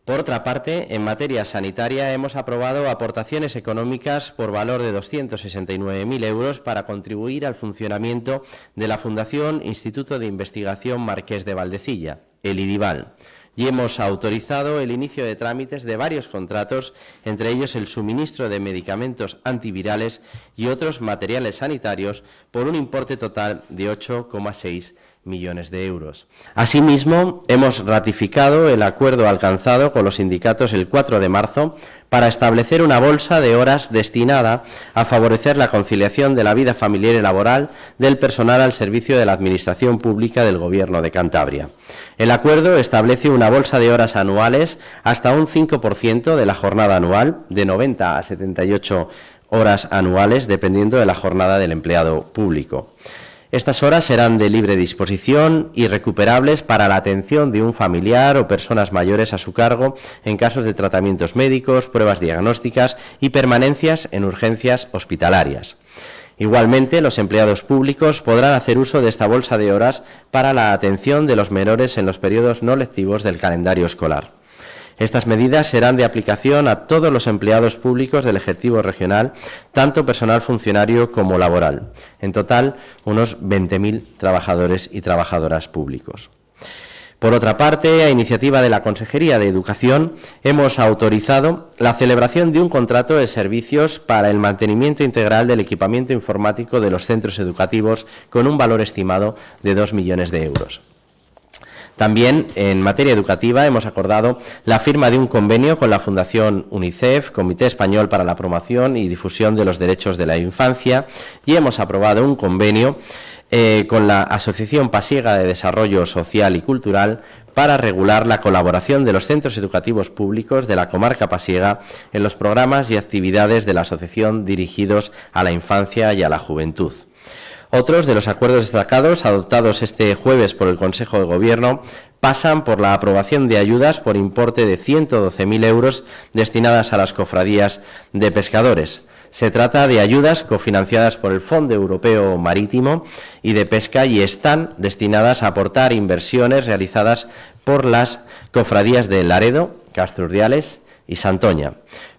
Por otra parte, en materia sanitaria hemos aprobado aportaciones económicas por valor de 269.000 euros para contribuir al funcionamiento de la Fundación Instituto de Investigación Marqués de Valdecilla, el IDIVAL, y hemos autorizado el inicio de trámites de varios contratos, entre ellos el suministro de medicamentos antivirales y otros materiales sanitarios, por un importe total de 8,6 millones de euros. Asimismo, hemos ratificado el acuerdo alcanzado con los sindicatos el 4 de marzo para establecer una bolsa de horas destinada a favorecer la conciliación de la vida familiar y laboral del personal al servicio de la Administración Pública del Gobierno de Cantabria. El acuerdo establece una bolsa de horas anuales hasta un 5% de la jornada anual, de 90 a 78 horas anuales, dependiendo de la jornada del empleado público. Estas horas serán de libre disposición y recuperables para la atención de un familiar o personas mayores a su cargo en casos de tratamientos médicos, pruebas diagnósticas y permanencias en urgencias hospitalarias. Igualmente, los empleados públicos podrán hacer uso de esta bolsa de horas para la atención de los menores en los periodos no lectivos del calendario escolar. Estas medidas serán de aplicación a todos los empleados públicos del Ejecutivo Regional, tanto personal funcionario como laboral. En total, unos 20.000 trabajadores y trabajadoras públicos. Por otra parte, a iniciativa de la Consejería de Educación, hemos autorizado la celebración de un contrato de servicios para el mantenimiento integral del equipamiento informático de los centros educativos con un valor estimado de 2 millones de euros. También, en materia educativa, hemos acordado la firma de un convenio con la Fundación UNICEF, Comité Español para la Promoción y Difusión de los Derechos de la Infancia, y hemos aprobado un convenio con la Asociación Pasiega de Desarrollo Social y Cultural para regular la colaboración de los centros educativos públicos de la comarca pasiega en los programas y actividades de la asociación dirigidos a la infancia y a la juventud. Otros de los acuerdos destacados adoptados este jueves por el Consejo de Gobierno pasan por la aprobación de ayudas por importe de 112.000 euros destinadas a las cofradías de pescadores. Se trata de ayudas cofinanciadas por el Fondo Europeo Marítimo y de Pesca y están destinadas a aportar inversiones realizadas por las cofradías de Laredo, Castro Urdiales y Santoña.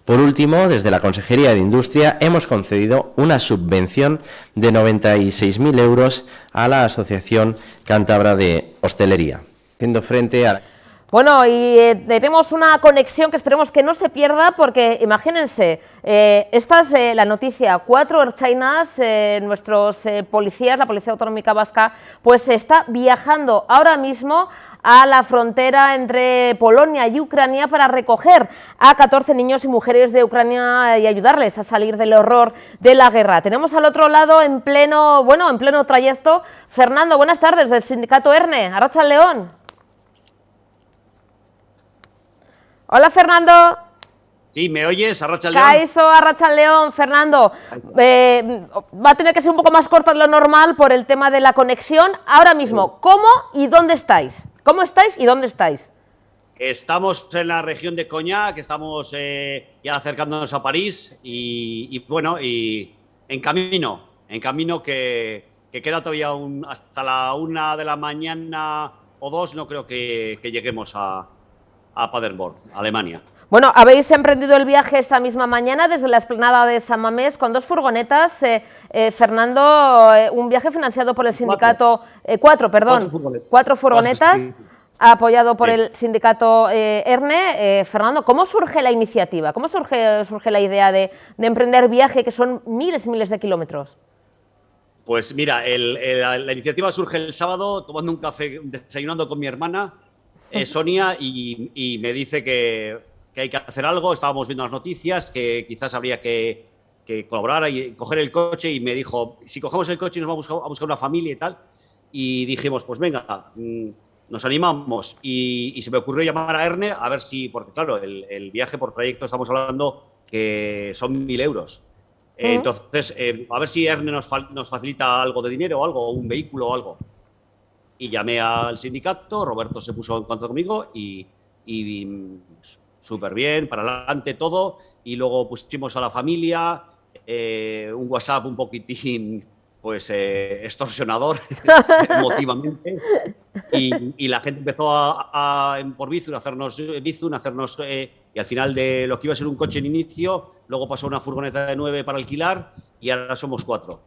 Por último, desde la Consejería de Industria hemos concedido una subvención de 96.000 euros a la Asociación Cántabra de Hostelería, haciendo frente a... Bueno, y tenemos una conexión que esperemos que no se pierda, porque imagínense, esta es la noticia: 4 ertzainas, nuestros policías, la Policía Autonómica Vasca, pues está viajando ahora mismo a la frontera entre Polonia y Ucrania para recoger a 14 niños y mujeres de Ucrania y ayudarles a salir del horror de la guerra. Tenemos al otro lado, en pleno trayecto, Fernando, buenas tardes, del sindicato ERNE, Arratsaldeon. Hola, Fernando. Sí, ¿me oyes? Arratsaldeon. Kaixo, Arratsaldeon, Fernando. Va a tener que ser un poco más corta de lo normal por el tema de la conexión. Ahora mismo, ¿cómo y dónde estáis? ¿Cómo estáis y dónde estáis? Estamos en la región de Cognac, que estamos ya acercándonos a París y en camino que queda todavía hasta la 1 de la mañana o 2, no creo que lleguemos a Paderborn, Alemania. Bueno, habéis emprendido el viaje esta misma mañana desde la explanada de San Mamés con 2 furgonetas, Fernando, un viaje financiado por el sindicato... 4 furgonetas, sí. Apoyado por el sindicato ERNE. Fernando, ¿cómo surge la iniciativa? ¿Cómo surge la idea de emprender viaje, que son miles y miles de kilómetros? Pues mira, la iniciativa surge el sábado tomando un café, desayunando con mi hermana, Sonia, y me dice que hay que hacer algo. Estábamos viendo las noticias, que quizás habría que colaborar y coger el coche, y me dijo, si cogemos el coche y nos vamos a buscar una familia y tal, y dijimos, pues venga, nos animamos, y se me ocurrió llamar a ERNE a ver si, porque claro, el viaje por trayecto estamos hablando que son 1.000 euros. Entonces, a ver si ERNE nos facilita algo de dinero o algo, un vehículo o algo. Y llamé al sindicato, Roberto se puso en contacto conmigo y súper bien, para adelante todo, y luego pusimos a la familia, un WhatsApp un poquitín pues extorsionador emotivamente, y la gente empezó por Bizum a hacernos y al final de lo que iba a ser un coche en inicio, luego pasó una furgoneta de 9 para alquilar, y ahora somos 4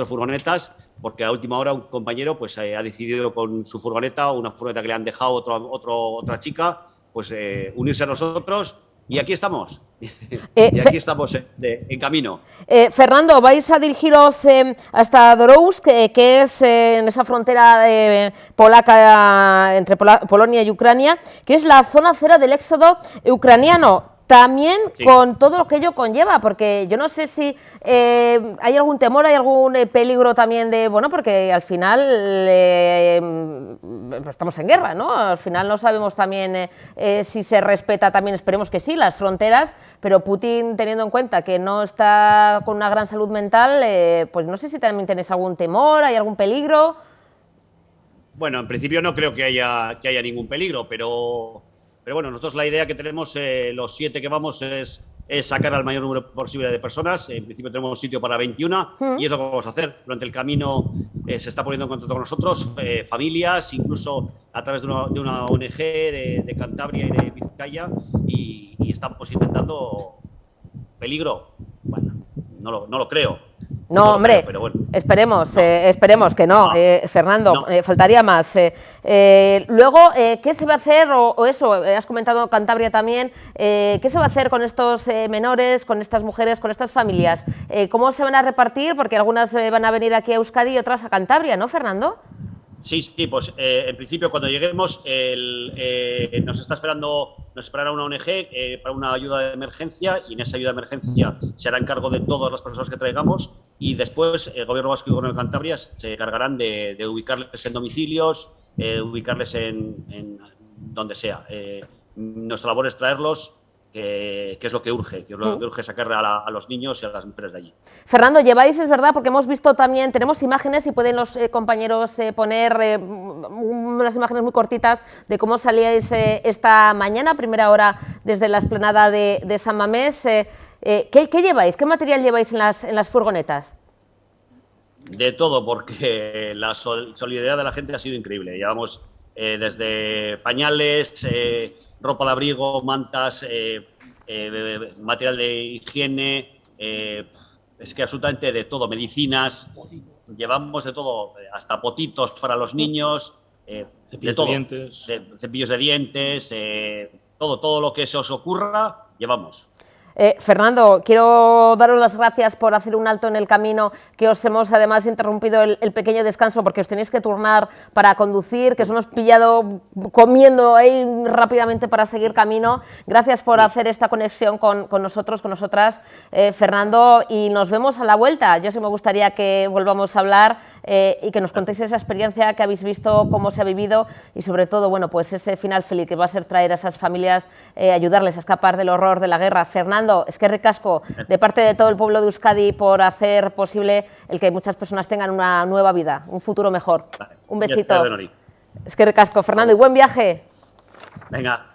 furgonetas, porque a última hora un compañero pues ha decidido con su furgoneta, una furgoneta que le han dejado otra chica, pues unirse a nosotros Y aquí estamos. Y aquí estamos en camino. Fernando, vais a dirigiros hasta Dorousk, que es en esa frontera polaca entre Polonia y Ucrania, que es la zona cero del éxodo ucraniano. También sí, con todo lo que ello conlleva, porque yo no sé si hay algún temor, hay algún peligro también de, bueno, porque al final estamos en guerra, ¿no? Al final no sabemos también si se respeta también, esperemos que sí, las fronteras, pero Putin, teniendo en cuenta que no está con una gran salud mental, pues no sé si también tenéis algún temor, hay algún peligro. Bueno, en principio no creo que haya ningún peligro, pero bueno, nosotros la idea que tenemos, los 7 que vamos, es sacar al mayor número posible de personas. En principio tenemos sitio para 21 y es lo que vamos a hacer. Durante el camino se está poniendo en contacto con nosotros, familias, incluso a través de una ONG de Cantabria y de Vizcaya, y estamos intentando peligro. Bueno, no lo creo. No, hombre, creo, pero bueno. Esperemos que no, Fernando, no. Faltaría más. Luego, ¿qué se va a hacer? O eso, has comentado Cantabria también, ¿qué se va a hacer con estos menores, con estas mujeres, con estas familias? ¿Cómo se van a repartir? Porque algunas van a venir aquí a Euskadi y otras a Cantabria, ¿no, Fernando? Sí, pues en principio cuando lleguemos nos esperará una ONG para una ayuda de emergencia, y en esa ayuda de emergencia se hará encargo de todas las personas que traigamos, y después el Gobierno vasco y el Gobierno de Cantabria se encargarán de ubicarles en domicilios, ubicarles en donde sea. Nuestra labor es traerlos, que es lo que urge, sacar a los niños y a las mujeres de allí. Fernando, lleváis, es verdad, porque hemos visto también, tenemos imágenes y pueden los compañeros poner unas imágenes muy cortitas de cómo salíais esta mañana, primera hora, desde la explanada de San Mamés. ¿Qué lleváis? ¿Qué material lleváis en las furgonetas? De todo, porque la solidaridad de la gente ha sido increíble. Llevamos desde pañales, ropa de abrigo, mantas, material de higiene, es que absolutamente de todo, medicinas, llevamos de todo, hasta potitos para los niños, cepillos de dientes, cepillos de dientes, todo lo que se os ocurra, llevamos. Fernando, quiero daros las gracias por hacer un alto en el camino, que os hemos además interrumpido el pequeño descanso porque os tenéis que turnar para conducir, que os hemos pillado comiendo ahí rápidamente para seguir camino. Gracias por hacer esta conexión con nosotros, con nosotras, Fernando, y nos vemos a la vuelta. Yo sí me gustaría que volvamos a hablar y que nos contéis esa experiencia que habéis visto, cómo se ha vivido y sobre todo, bueno, pues ese final feliz que va a ser traer a esas familias, ayudarles a escapar del horror de la guerra. Fernando, es que ricasco de parte de todo el pueblo de Euskadi por hacer posible el que muchas personas tengan una nueva vida, un futuro mejor. Un besito. Es que ricasco, Fernando, y buen viaje. Venga.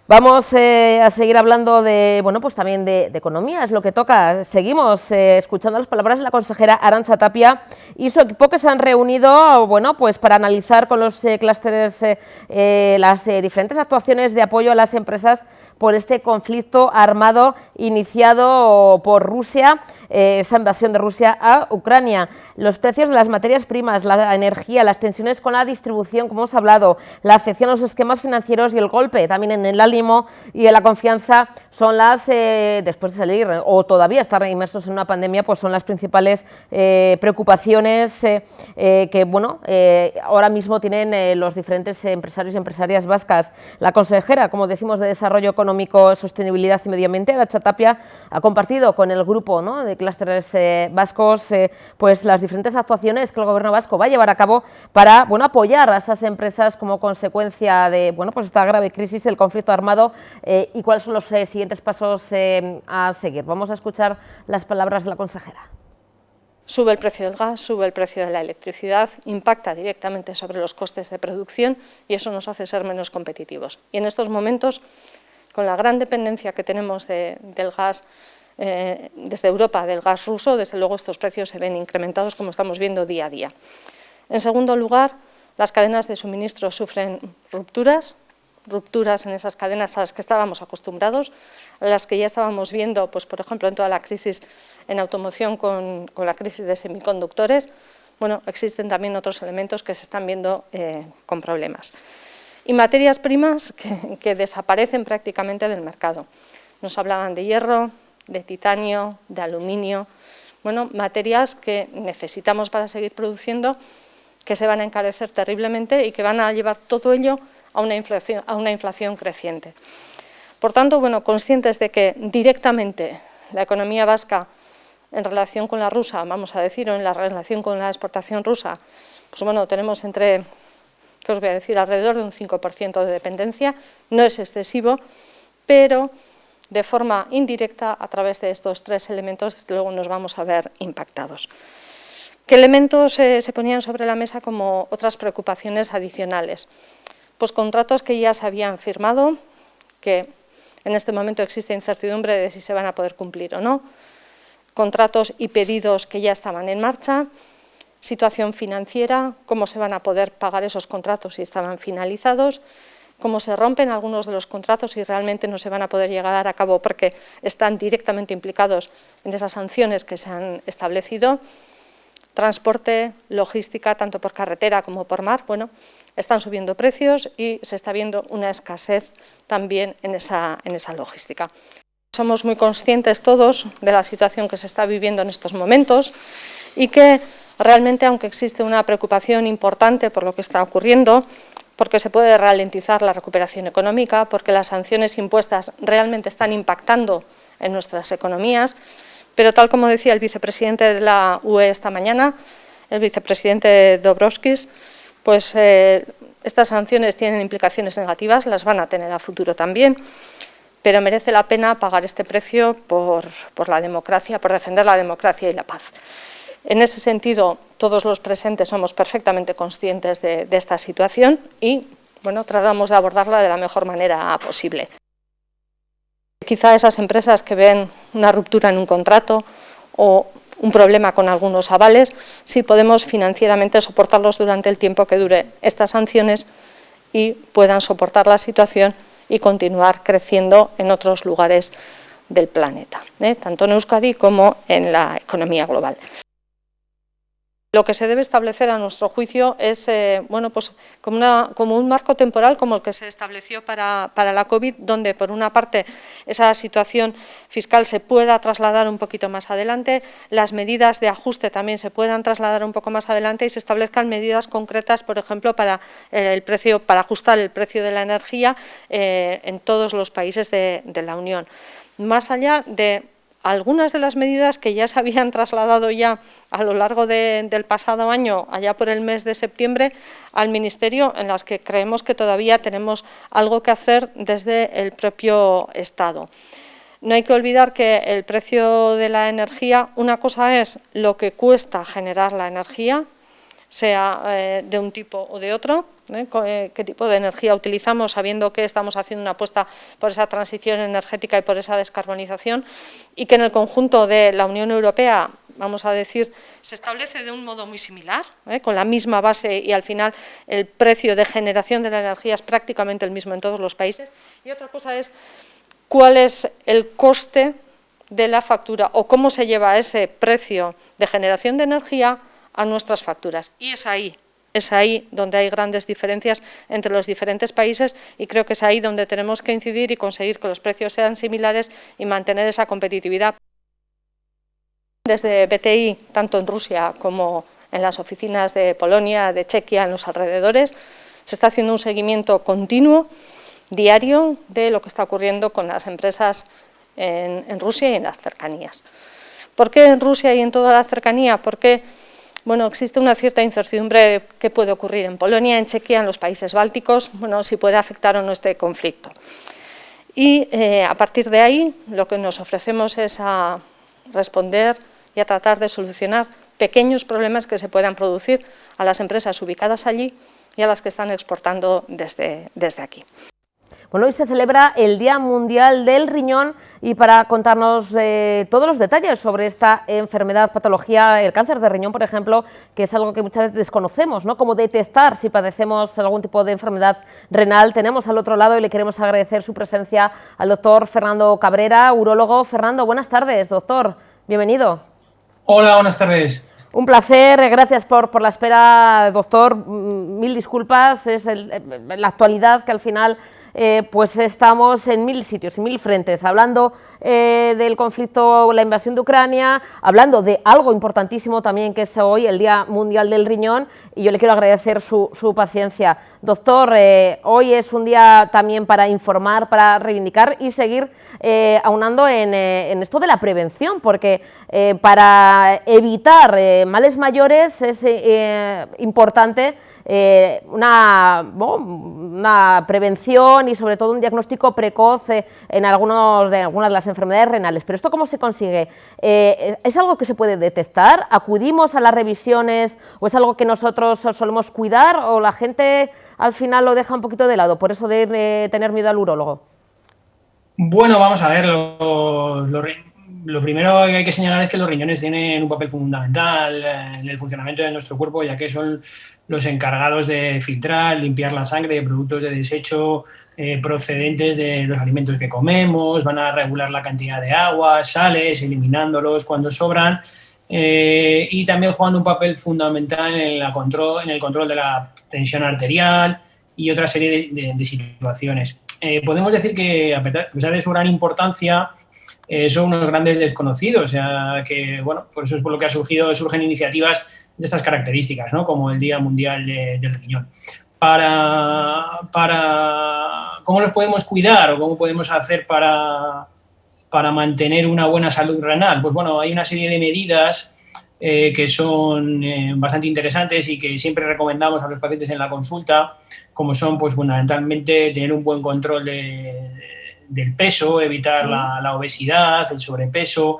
Vamos a seguir hablando de, bueno, pues también de economía, es lo que toca. Seguimos escuchando las palabras de la consejera Arantxa Tapia y su equipo, que se han reunido, bueno, pues para analizar con los clústeres las diferentes actuaciones de apoyo a las empresas por este conflicto armado iniciado por Rusia, esa invasión de Rusia a Ucrania. Los precios de las materias primas, la energía, las tensiones con la distribución, como hemos hablado, la afección a los esquemas financieros y el golpe también en el ánimo y en la confianza son las, después de salir o todavía estar inmersos en una pandemia, pues son las principales preocupaciones que, bueno, ahora mismo tienen los diferentes empresarios y empresarias vascas. La consejera, como decimos, de Desarrollo Económico, Sostenibilidad y Medio Ambiente, Arantxa Tapia, ha compartido con el grupo, ¿no?, de clústeres vascos pues las diferentes actuaciones que el Gobierno vasco va a llevar a cabo para, bueno, apoyar a esas empresas como consecuencia de, bueno, pues esta grave crisis del conflicto armado y cuáles son los siguientes pasos a seguir. Vamos a escuchar las palabras de la consejera. Sube el precio del gas, sube el precio de la electricidad, impacta directamente sobre los costes de producción y eso nos hace ser menos competitivos. Y en estos momentos, con la gran dependencia que tenemos del gas desde Europa, del gas ruso, desde luego estos precios se ven incrementados, como estamos viendo día a día. En segundo lugar, las cadenas de suministro sufren rupturas en esas cadenas a las que estábamos acostumbrados, a las que ya estábamos viendo, pues, por ejemplo, en toda la crisis en automoción con la crisis de semiconductores. Bueno, existen también otros elementos que se están viendo con problemas. y materias primas que desaparecen prácticamente del mercado. Nos hablaban de hierro, de titanio, de aluminio, bueno, materias que necesitamos para seguir produciendo, que se van a encarecer terriblemente y que van a llevar todo ello a una inflación creciente. Por tanto, bueno, conscientes de que directamente la economía vasca en relación con la rusa, vamos a decir, o en la relación con la exportación rusa, pues bueno, tenemos entre, ¿qué os voy a decir?, alrededor de un 5% de dependencia, no es excesivo, pero de forma indirecta, a través de estos tres elementos, luego nos vamos a ver impactados. ¿Qué elementos se ponían sobre la mesa como otras preocupaciones adicionales? Pues contratos que ya se habían firmado, que en este momento existe incertidumbre de si se van a poder cumplir o no, contratos y pedidos que ya estaban en marcha, situación financiera, cómo se van a poder pagar esos contratos si estaban finalizados, cómo se rompen algunos de los contratos y realmente no se van a poder llevar a cabo porque están directamente implicados en esas sanciones que se han establecido. Transporte, logística, tanto por carretera como por mar, bueno, están subiendo precios y se está viendo una escasez también en esa logística. Somos muy conscientes todos de la situación que se está viviendo en estos momentos y que realmente, aunque existe una preocupación importante por lo que está ocurriendo, porque se puede ralentizar la recuperación económica, porque las sanciones impuestas realmente están impactando en nuestras economías, pero tal como decía el vicepresidente de la UE esta mañana, el vicepresidente Dombrovskis, pues estas sanciones tienen implicaciones negativas, las van a tener a futuro también, pero merece la pena pagar este precio por la democracia, por defender la democracia y la paz. En ese sentido, todos los presentes somos perfectamente conscientes de esta situación y, bueno, tratamos de abordarla de la mejor manera posible. Quizá esas empresas que ven una ruptura en un contrato o un problema con algunos avales, sí podemos financieramente soportarlos durante el tiempo que dure estas sanciones y puedan soportar la situación y continuar creciendo en otros lugares del planeta, tanto en Euskadi como en la economía global. Lo que se debe establecer a nuestro juicio es bueno, pues como un marco temporal como el que se estableció para la COVID, donde por una parte esa situación fiscal se pueda trasladar un poquito más adelante, las medidas de ajuste también se puedan trasladar un poco más adelante y se establezcan medidas concretas, por ejemplo, para ajustar el precio de la energía en todos los países de la Unión. Más allá de algunas de las medidas que ya se habían trasladado ya a lo largo del pasado año, allá por el mes de septiembre, al Ministerio, en las que creemos que todavía tenemos algo que hacer desde el propio Estado. No hay que olvidar que el precio de la energía, una cosa es lo que cuesta generar la energía, sea de un tipo o de otro, qué tipo de energía utilizamos, sabiendo que estamos haciendo una apuesta por esa transición energética y por esa descarbonización, y que en el conjunto de la Unión Europea, vamos a decir, se establece de un modo muy similar, con la misma base y al final el precio de generación de la energía es prácticamente el mismo en todos los países. Y otra cosa es cuál es el coste de la factura o cómo se lleva ese precio de generación de energía a nuestras facturas. Y es ahí donde hay grandes diferencias entre los diferentes países y creo que es ahí donde tenemos que incidir y conseguir que los precios sean similares y mantener esa competitividad. Desde BTI, tanto en Rusia como en las oficinas de Polonia, de Chequia, en los alrededores, se está haciendo un seguimiento continuo, diario, de lo que está ocurriendo con las empresas en Rusia y en las cercanías. ¿Por qué en Rusia y en toda la cercanía? Porque bueno, existe una cierta incertidumbre de qué puede ocurrir en Polonia, en Chequia, en los países bálticos, bueno, si puede afectar o no este conflicto. Y a partir de ahí, lo que nos ofrecemos es a responder y a tratar de solucionar pequeños problemas que se puedan producir a las empresas ubicadas allí y a las que están exportando desde aquí. Bueno, hoy se celebra el Día Mundial del Riñón y para contarnos todos los detalles sobre esta enfermedad, patología, el cáncer de riñón, por ejemplo, que es algo que muchas veces desconocemos, ¿no? Cómo detectar si padecemos algún tipo de enfermedad renal. Tenemos al otro lado y le queremos agradecer su presencia al doctor Fernando Cabrera, urólogo. Fernando, buenas tardes, doctor. Bienvenido. Hola, buenas tardes. Un placer, gracias por la espera, doctor. Mil disculpas, es la actualidad que al final pues estamos en 1000 sitios y 1000 frentes, hablando del conflicto, la invasión de Ucrania, hablando de algo importantísimo también que es hoy el Día Mundial del Riñón, y yo le quiero agradecer su paciencia. Doctor, hoy es un día también para informar, para reivindicar y seguir aunando en esto de la prevención, porque para evitar males mayores es importante una prevención y sobre todo un diagnóstico precoz en algunas de las enfermedades renales. Pero ¿esto cómo se consigue? ¿Es algo que se puede detectar? ¿Acudimos a las revisiones o es algo que nosotros solemos cuidar o la gente al final lo deja un poquito de lado por eso de tener miedo al urólogo? Bueno, vamos a ver, lo primero que hay que señalar es que los riñones tienen un papel fundamental en el funcionamiento de nuestro cuerpo, ya que son los encargados de filtrar, limpiar la sangre de productos de desecho procedentes de los alimentos que comemos, van a regular la cantidad de agua, sales, eliminándolos cuando sobran, y también juegan un papel fundamental en el control de la tensión arterial y otra serie de situaciones. Podemos decir que, a pesar de su gran importancia, son unos grandes desconocidos, o sea que, bueno, por eso es por lo que surgen iniciativas de estas características, ¿no? Como el Día Mundial del Riñón. ¿Cómo los podemos cuidar o cómo podemos hacer para mantener una buena salud renal? Pues bueno, hay una serie de medidas que son bastante interesantes y que siempre recomendamos a los pacientes en la consulta, como son, pues fundamentalmente, tener un buen control del peso, evitar la obesidad, el sobrepeso,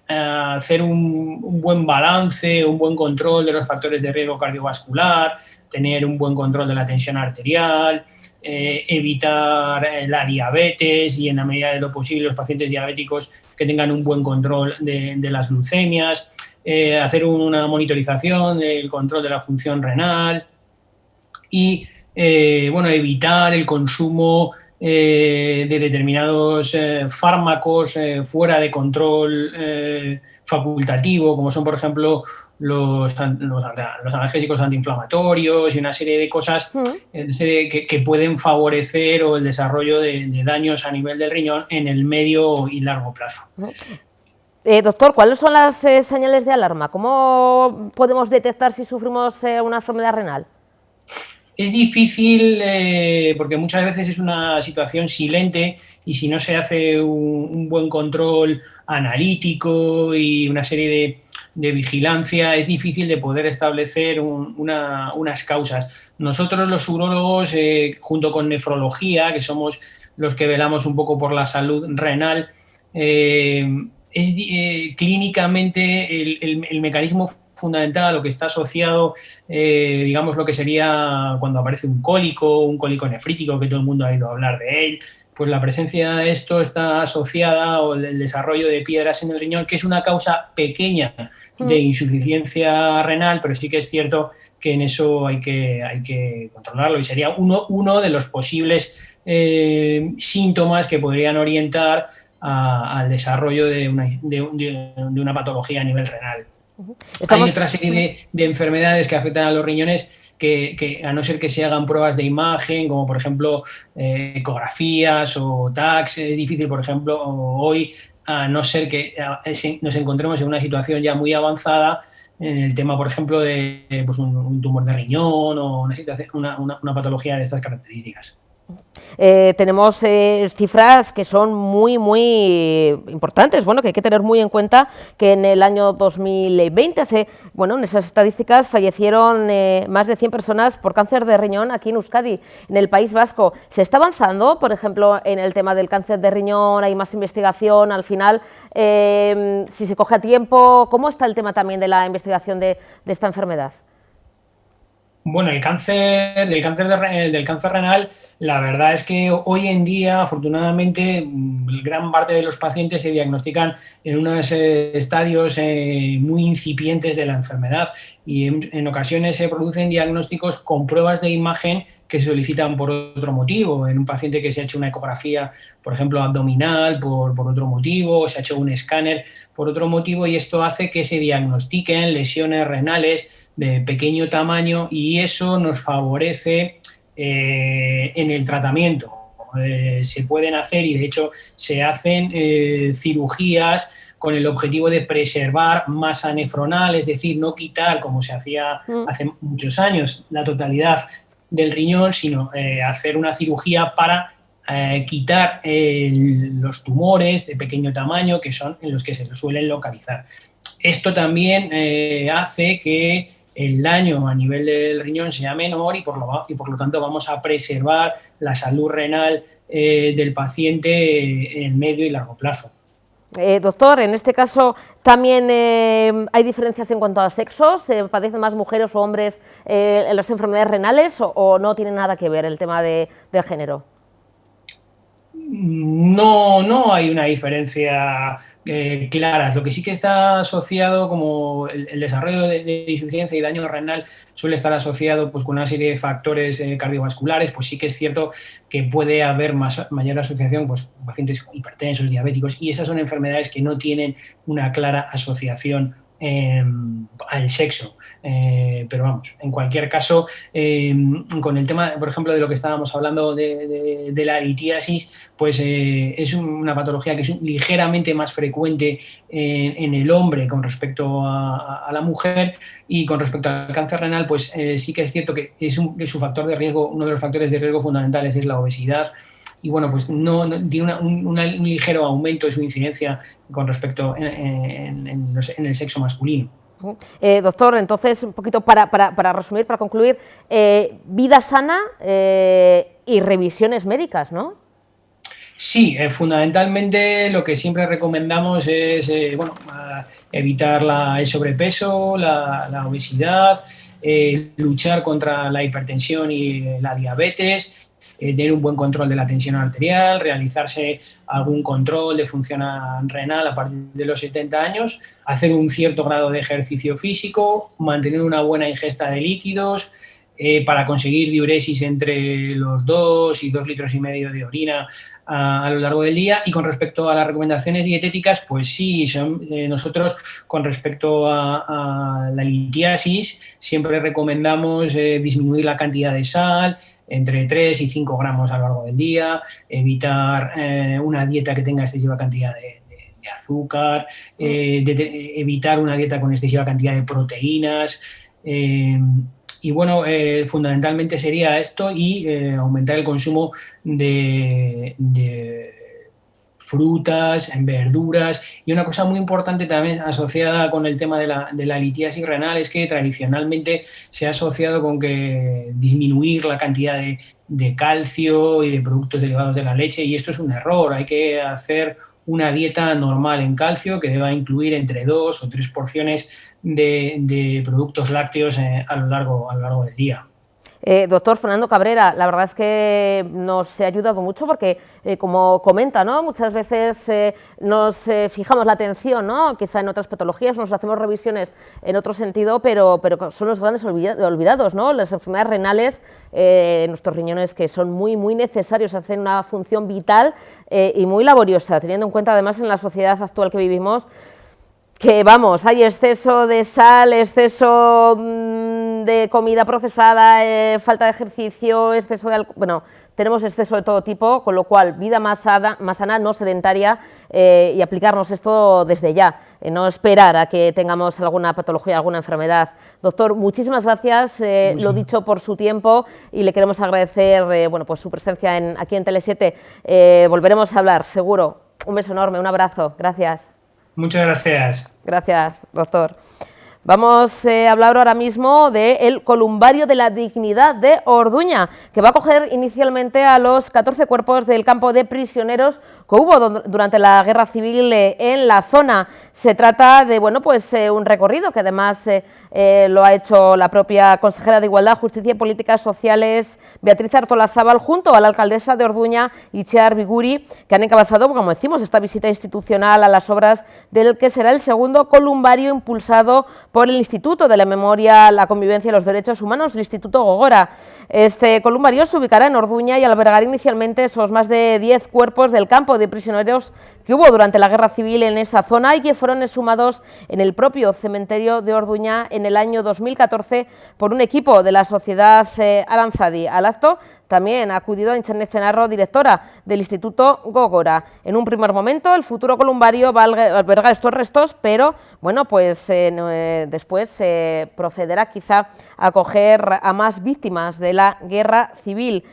hacer un buen balance, un buen control de los factores de riesgo cardiovascular, tener un buen control de la tensión arterial, evitar la diabetes y, en la medida de lo posible, los pacientes diabéticos que tengan un buen control de las glucemias, hacer una monitorización del control de la función renal y evitar el consumo de determinados fármacos fuera de control facultativo, como son, por ejemplo, los analgésicos antiinflamatorios y una serie de cosas que pueden favorecer el desarrollo de daños a nivel del riñón en el medio y largo plazo. Doctor, ¿cuáles son las señales de alarma? ¿Cómo podemos detectar si sufrimos una enfermedad renal? Es difícil porque muchas veces es una situación silente y si no se hace un buen control analítico y una serie de vigilancia, es difícil de poder establecer unas causas. Nosotros los urólogos, junto con nefrología, que somos los que velamos un poco por la salud renal, clínicamente el mecanismo fundamental, lo que está asociado, digamos, lo que sería cuando aparece un cólico nefrítico, que todo el mundo ha oído hablar de él, pues la presencia de esto está asociada al desarrollo de piedras en el riñón, que es una causa pequeña de insuficiencia renal, pero sí que es cierto que en eso hay que controlarlo y sería uno de los posibles síntomas que podrían orientar al desarrollo de una patología a nivel renal. Hay otra serie de enfermedades que afectan a los riñones que a no ser que se hagan pruebas de imagen, como por ejemplo ecografías o TACs, es difícil, por ejemplo, hoy, a no ser que nos encontremos en una situación ya muy avanzada, en el tema, por ejemplo, de pues un tumor de riñón o una patología de estas características. Tenemos cifras que son muy importantes, bueno, que hay que tener muy en cuenta, que en el año 2020, en esas estadísticas fallecieron más de 100 personas por cáncer de riñón aquí en Euskadi, en el País Vasco. ¿Se está avanzando, por ejemplo, en el tema del cáncer de riñón? ¿Hay más investigación al final? Si se coge a tiempo, ¿cómo está el tema también de la investigación de esta enfermedad? Bueno, del cáncer renal, la verdad es que hoy en día, afortunadamente, gran parte de los pacientes se diagnostican en unos estadios muy incipientes de la enfermedad. y en ocasiones se producen diagnósticos con pruebas de imagen que se solicitan por otro motivo, en un paciente que se ha hecho una ecografía, por ejemplo, abdominal, por otro motivo, o se ha hecho un escáner por otro motivo, y esto hace que se diagnostiquen lesiones renales de pequeño tamaño, y eso nos favorece en el tratamiento. Se pueden hacer, y de hecho se hacen cirugías con el objetivo de preservar masa nefronal, es decir, no quitar, como se hacía hace muchos años, la totalidad del riñón, sino hacer una cirugía para quitar los tumores de pequeño tamaño, que son en los que se suelen localizar. Esto también hace que el daño a nivel del riñón sea menor, y por lo tanto vamos a preservar la salud renal del paciente en medio y largo plazo. Doctor, en este caso también hay diferencias en cuanto a sexos, ¿padecen más mujeres o hombres en las enfermedades renales, o no tiene nada que ver el tema del género? No hay una diferencia clara. Lo que sí que está asociado, como el desarrollo de insuficiencia y daño renal suele estar asociado pues con una serie de factores cardiovasculares, pues sí que es cierto que puede haber mayor asociación pues con pacientes hipertensos, diabéticos, y esas son enfermedades que no tienen una clara asociación al sexo. Pero vamos, en cualquier caso, con el tema, por ejemplo, de lo que estábamos hablando de la litiasis, pues es una patología que es ligeramente más frecuente en el hombre con respecto a la mujer, y con respecto al cáncer renal, pues sí que es cierto que su factor de riesgo, uno de los factores de riesgo fundamentales es la obesidad. Y bueno, pues no tiene un ligero aumento de su incidencia con respecto en el sexo masculino. Doctor, entonces, un poquito para resumir, para concluir, vida sana y revisiones médicas, ¿no? Sí, fundamentalmente lo que siempre recomendamos es evitar el sobrepeso, la obesidad, luchar contra la hipertensión y la diabetes, tener un buen control de la tensión arterial, realizarse algún control de función renal a partir de los 70 años, hacer un cierto grado de ejercicio físico, mantener una buena ingesta de líquidos, para conseguir diuresis entre los 2 y 2,5 litros de orina a lo largo del día. Y con respecto a las recomendaciones dietéticas, pues sí, nosotros con respecto a la litiasis siempre recomendamos disminuir la cantidad de sal entre 3 y 5 gramos a lo largo del día, evitar una dieta que tenga excesiva cantidad de azúcar, evitar una dieta con excesiva cantidad de proteínas, y bueno, fundamentalmente sería esto, y aumentar el consumo de frutas, en verduras. Y una cosa muy importante también asociada con el tema de la litiasis renal es que tradicionalmente se ha asociado con que disminuir la cantidad de calcio y de productos derivados de la leche, y esto es un error. Hay que hacer una dieta normal en calcio que deba incluir entre 2 o 3 porciones de productos lácteos a lo largo del día. Doctor Fernando Cabrera, la verdad es que nos ha ayudado mucho porque, como comenta, ¿no?, muchas veces nos fijamos la atención, ¿no?, quizá en otras patologías, nos hacemos revisiones en otro sentido, pero son los grandes olvidados, ¿no?, las enfermedades renales, nuestros riñones, que son muy, muy necesarios, hacen una función vital y muy laboriosa, teniendo en cuenta además en la sociedad actual que vivimos, que vamos, hay exceso de sal, exceso de comida procesada, falta de ejercicio, exceso de alcohol, bueno, tenemos exceso de todo tipo, con lo cual vida más sana, no sedentaria, y aplicarnos esto desde ya, no esperar a que tengamos alguna patología, alguna enfermedad. Doctor, muchísimas gracias, lo dicho, por su tiempo, y le queremos agradecer pues su presencia aquí en Tele7. Volveremos a hablar, seguro. Un beso enorme, un abrazo, gracias. Muchas gracias. Gracias, doctor. Vamos a hablar ahora mismo del Columbario de la Dignidad de Orduña, que va a acoger inicialmente a los 14 cuerpos del campo de prisioneros que hubo durante la Guerra Civil en la zona. Se trata de un recorrido que además lo ha hecho la propia consejera de Igualdad, Justicia y Políticas Sociales, Beatriz Artolazábal, junto a la alcaldesa de Orduña, Itziar Biguri, que han encabezado, como decimos, esta visita institucional a las obras del que será el segundo columbario impulsado por el Instituto de la Memoria, la Convivencia y los Derechos Humanos, el Instituto Gogora. Este columbario se ubicará en Orduña y albergará inicialmente esos más de 10 cuerpos del campo de prisioneros que hubo durante la Guerra Civil en esa zona y que fueron exhumados en el propio cementerio de Orduña en el año 2014 por un equipo de la Sociedad Aranzadi. Al acto también ha acudido a Internet Cenarro, directora del Instituto Gogora. En un primer momento, el futuro columbario va a albergar estos restos, pero bueno, pues después procederá quizá a acoger a más víctimas de la Guerra Civil.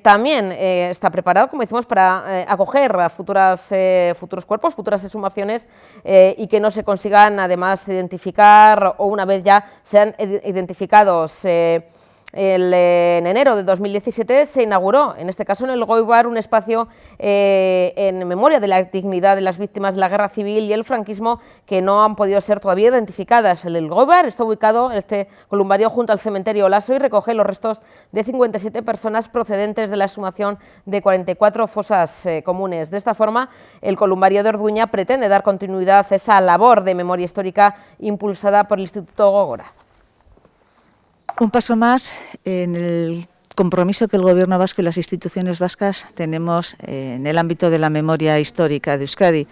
También está preparado, como decimos, para acoger a futuros cuerpos, futuras exhumaciones y que no se consigan además identificar o una vez ya sean identificados. En enero de 2017 se inauguró, en este caso en el Goibar, un espacio en memoria de la dignidad de las víctimas de la Guerra Civil y el franquismo que no han podido ser todavía identificadas. El Goibar está ubicado, este columbario, junto al cementerio Olaso y recoge los restos de 57 personas procedentes de la exhumación de 44 fosas comunes. De esta forma, el columbario de Orduña pretende dar continuidad a esa labor de memoria histórica impulsada por el Instituto Gogora. Un paso más en el compromiso que el Gobierno vasco y las instituciones vascas tenemos en el ámbito de la memoria histórica de Euskadi.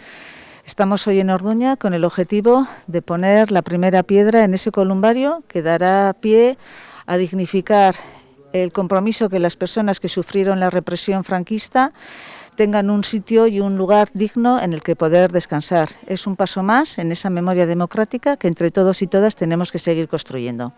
Estamos hoy en Orduña con el objetivo de poner la primera piedra en ese columbario que dará pie a dignificar el compromiso que las personas que sufrieron la represión franquista tengan un sitio y un lugar digno en el que poder descansar. Es un paso más en esa memoria democrática que entre todos y todas tenemos que seguir construyendo.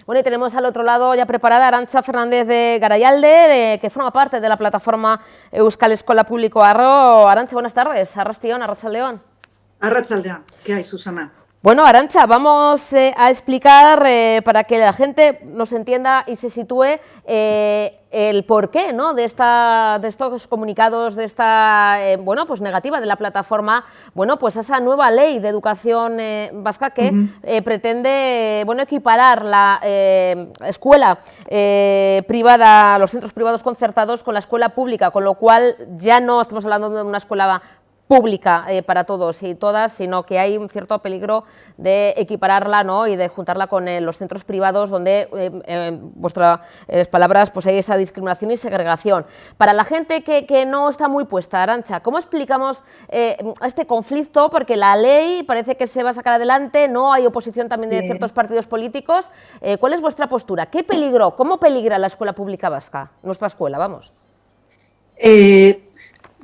Bueno, y tenemos al otro lado ya preparada a Arantxa Fernández de Garayalde, que forma parte de la plataforma Euskal Eskola Publiko Arro. Arantxa, buenas tardes. Arrastion, Arratsaldeon. Arratsaldeon. ¿Qué hay, Susana? Bueno, Arantxa, vamos a explicar para que la gente nos entienda y se sitúe el porqué, ¿no?, de estos comunicados, de esta bueno, pues negativa de la plataforma, bueno, pues esa nueva ley de educación vasca que pretende, bueno, equiparar la escuela privada, los centros privados concertados con la escuela pública, con lo cual ya no estamos hablando de una escuela pública para todos y todas, sino que hay un cierto peligro de equipararla, ¿no?, y de juntarla con los centros privados donde, en vuestras palabras, pues hay esa discriminación y segregación. Para la gente que no está muy puesta, Arantxa, ¿cómo explicamos este conflicto? Porque la ley parece que se va a sacar adelante, no hay oposición también de ciertos partidos políticos. ¿Cuál es vuestra postura? ¿Qué peligro? ¿Cómo peligra la escuela pública vasca? Nuestra escuela, vamos.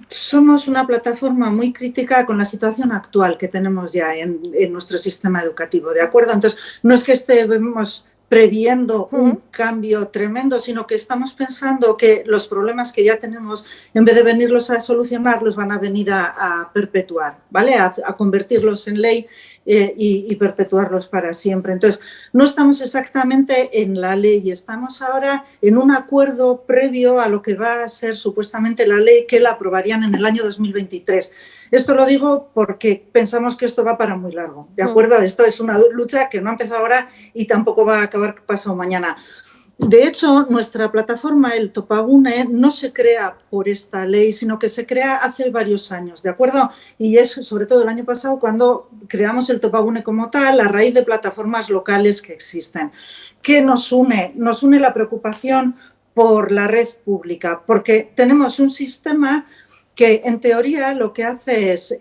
Somos una plataforma muy crítica con la situación actual que tenemos ya en nuestro sistema educativo, ¿de acuerdo? Entonces, no es que estemos previendo un cambio tremendo, sino que estamos pensando que los problemas que ya tenemos, en vez de venirlos a solucionar, los van a venir a perpetuar, ¿vale? A convertirlos en ley y perpetuarlos para siempre. Entonces, no estamos exactamente en la ley, estamos ahora en un acuerdo previo a lo que va a ser supuestamente la ley que la aprobarían en el año 2023. Esto lo digo porque pensamos que esto va para muy largo, ¿de acuerdo? Esto es una lucha que no ha empezado ahora y tampoco va a acabar pasado mañana. De hecho, nuestra plataforma, el Topagune, no se crea por esta ley, sino que se crea hace varios años, ¿de acuerdo? Y es sobre todo el año pasado cuando creamos el Topagune como tal, a raíz de plataformas locales que existen. ¿Qué nos une? Nos une la preocupación por la red pública, porque tenemos un sistema que en teoría lo que hace es,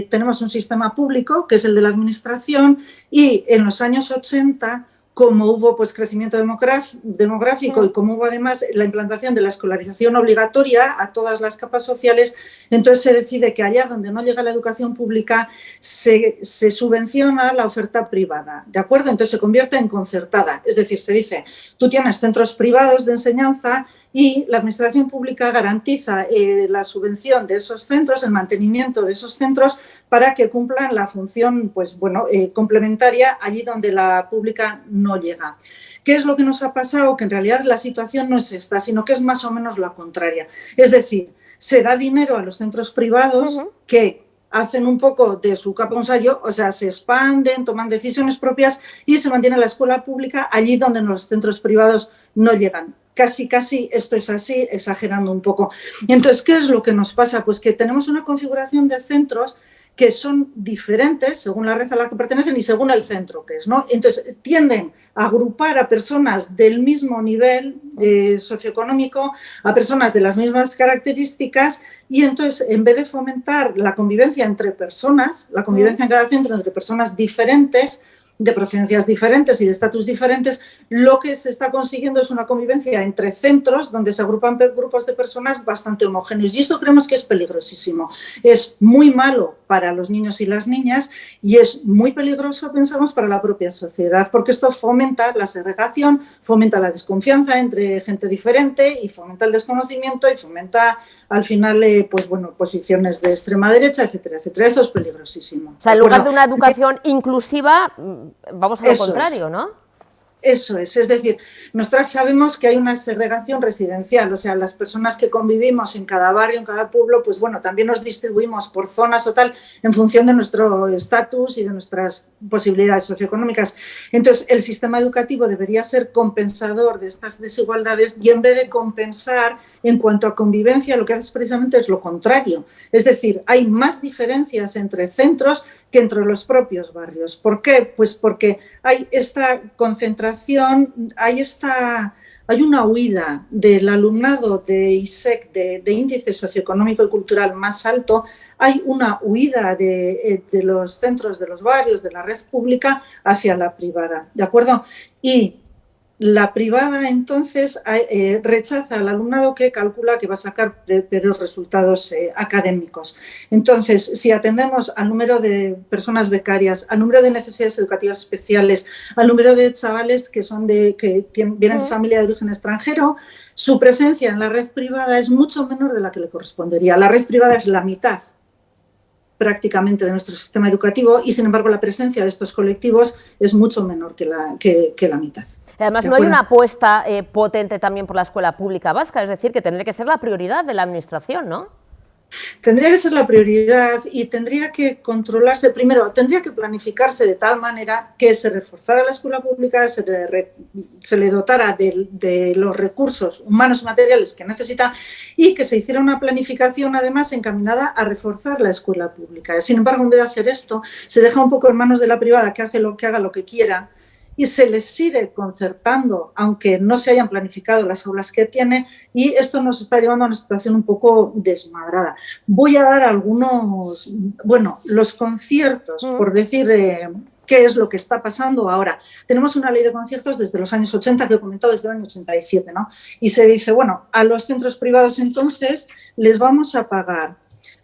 tenemos un sistema público, que es el de la administración, y en los años 80, como hubo pues crecimiento demográfico y como hubo además la implantación de la escolarización obligatoria a todas las capas sociales, entonces se decide que allá donde no llega la educación pública se subvenciona la oferta privada, ¿de acuerdo? Entonces se convierte en concertada, es decir, se dice, tú tienes centros privados de enseñanza y la administración pública garantiza la subvención de esos centros, el mantenimiento de esos centros para que cumplan la función pues, bueno, complementaria allí donde la pública no llega. ¿Qué es lo que nos ha pasado? Que en realidad la situación no es esta, sino que es más o menos la contraria. Es decir, se da dinero a los centros privados que hacen un poco de su capa un sallo, o sea, se expanden, toman decisiones propias y se mantiene la escuela pública allí donde los centros privados no llegan. Casi esto es así, exagerando un poco. Y entonces, ¿qué es lo que nos pasa? Pues que tenemos una configuración de centros que son diferentes según la red a la que pertenecen y según el centro que es, ¿no? Entonces tienden a agrupar a personas del mismo nivel socioeconómico, a personas de las mismas características, y entonces en vez de fomentar la convivencia entre personas, la convivencia en cada centro entre personas diferentes, de procedencias diferentes y de estatus diferentes, lo que se está consiguiendo es una convivencia entre centros donde se agrupan grupos de personas bastante homogéneos, y eso creemos que es peligrosísimo. Es muy malo para los niños y las niñas y es muy peligroso, pensamos, para la propia sociedad, porque esto fomenta la segregación, fomenta la desconfianza entre gente diferente y fomenta el desconocimiento y fomenta al final pues bueno, posiciones de extrema derecha, etcétera, etcétera. Esto es peligrosísimo. O sea, en lugar de una educación inclusiva, vamos a lo contrario, ¿no? Eso es decir, nosotras sabemos que hay una segregación residencial, o sea, las personas que convivimos en cada barrio, en cada pueblo, pues bueno, también nos distribuimos por zonas o tal en función de nuestro estatus y de nuestras posibilidades socioeconómicas. Entonces, el sistema educativo debería ser compensador de estas desigualdades y en vez de compensar en cuanto a convivencia, lo que hace precisamente es lo contrario. Es decir, hay más diferencias entre centros que entre los propios barrios. ¿Por qué? Pues porque hay esta concentración, hay una huida del alumnado de ISEC, de índice socioeconómico y cultural más alto, hay una huida de los centros, de los barrios, de la red pública hacia la privada, ¿de acuerdo? Y la privada, entonces, rechaza al alumnado que calcula que va a sacar peores resultados académicos. Entonces, si atendemos al número de personas becarias, al número de necesidades educativas especiales, al número de chavales que vienen de familia de origen extranjero, su presencia en la red privada es mucho menor de la que le correspondería. La red privada es la mitad prácticamente de nuestro sistema educativo y, sin embargo, la presencia de estos colectivos es mucho menor que la mitad. Además, no hay una apuesta potente también por la escuela pública vasca, es decir, que tendría que ser la prioridad de la administración, ¿no? Tendría que ser la prioridad y tendría que controlarse, primero, tendría que planificarse de tal manera que se reforzara la escuela pública, se le dotara de los recursos humanos y materiales que necesita y que se hiciera una planificación, además, encaminada a reforzar la escuela pública. Sin embargo, en vez de hacer esto, se deja un poco en manos de la privada que haga lo que quiera, y se les sigue concertando, aunque no se hayan planificado las aulas que tiene, y esto nos está llevando a una situación un poco desmadrada. Voy a dar algunos, bueno, los conciertos, por decir qué es lo que está pasando ahora. Tenemos una ley de conciertos desde los años 80 que he comentado desde el año 87, ¿no? Y se dice, bueno, a los centros privados entonces les vamos a pagar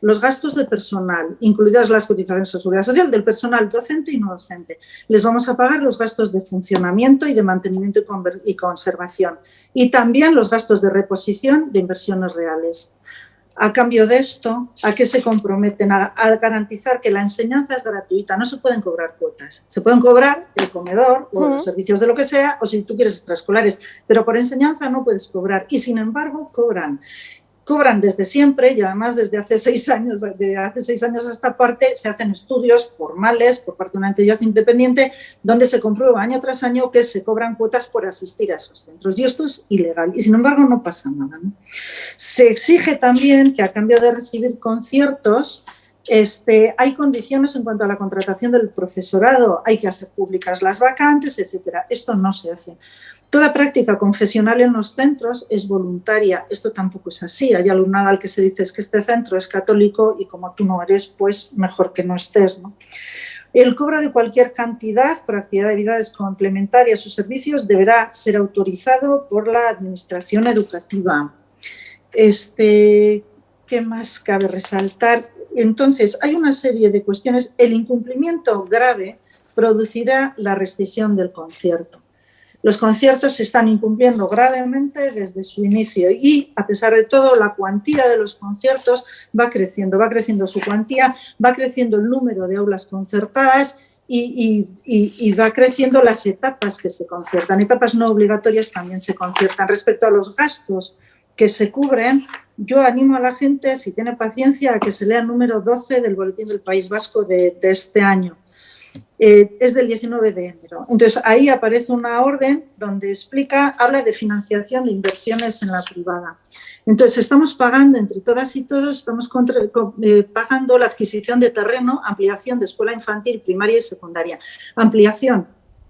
los gastos de personal, incluidas las cotizaciones de seguridad social, del personal docente y no docente. Les vamos a pagar los gastos de funcionamiento y de mantenimiento y conservación. Y también los gastos de reposición de inversiones reales. A cambio de esto, ¿a qué se comprometen? A garantizar que la enseñanza es gratuita, no se pueden cobrar cuotas. Se pueden cobrar el comedor o los servicios de lo que sea, o si tú quieres extraescolares, pero por enseñanza no puedes cobrar. Y sin embargo, cobran desde siempre y además desde hace 6 años, a esta parte se hacen estudios formales por parte de una entidad independiente donde se comprueba año tras año que se cobran cuotas por asistir a esos centros y esto es ilegal y sin embargo no pasa nada, ¿no? Se exige también que a cambio de recibir conciertos hay condiciones en cuanto a la contratación del profesorado, hay que hacer públicas las vacantes, etcétera. Esto no se hace. Toda práctica confesional en los centros es voluntaria. Esto tampoco es así. Hay alumnado al que se dice es que este centro es católico y como tú no eres, pues mejor que no estés, ¿no? El cobro de cualquier cantidad por actividades complementarias o servicios deberá ser autorizado por la administración educativa. ¿Qué más cabe resaltar? Entonces, hay una serie de cuestiones. El incumplimiento grave producirá la rescisión del concierto. Los conciertos se están incumpliendo gravemente desde su inicio y, a pesar de todo, la cuantía de los conciertos va creciendo su cuantía, va creciendo el número de aulas concertadas y va creciendo las etapas que se conciertan. Etapas no obligatorias también se conciertan. Respecto a los gastos que se cubren, yo animo a la gente, si tiene paciencia, a que se lea el número 12 del Boletín del País Vasco de este año. es del 19 de enero. Entonces, ahí aparece una orden donde habla de financiación de inversiones en la privada. Entonces, estamos pagando, entre todas y todos, estamos pagando la adquisición de terreno, ampliación de escuela infantil, primaria y secundaria. Ampliación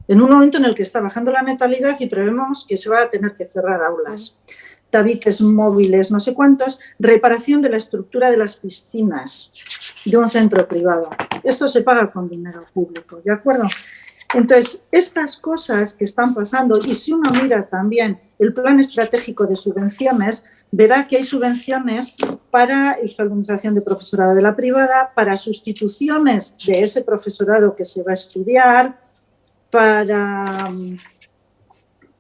en un momento en el que está bajando la natalidad y prevemos que se va a tener que cerrar aulas. Tabiques móviles, no sé cuántos, reparación de la estructura de las piscinas de un centro privado. Esto se paga con dinero público, ¿de acuerdo? Entonces, estas cosas que están pasando, y si uno mira también el plan estratégico de subvenciones, verá que hay subvenciones para euskaldunización de profesorado de la privada, para sustituciones de ese profesorado que se va a estudiar, para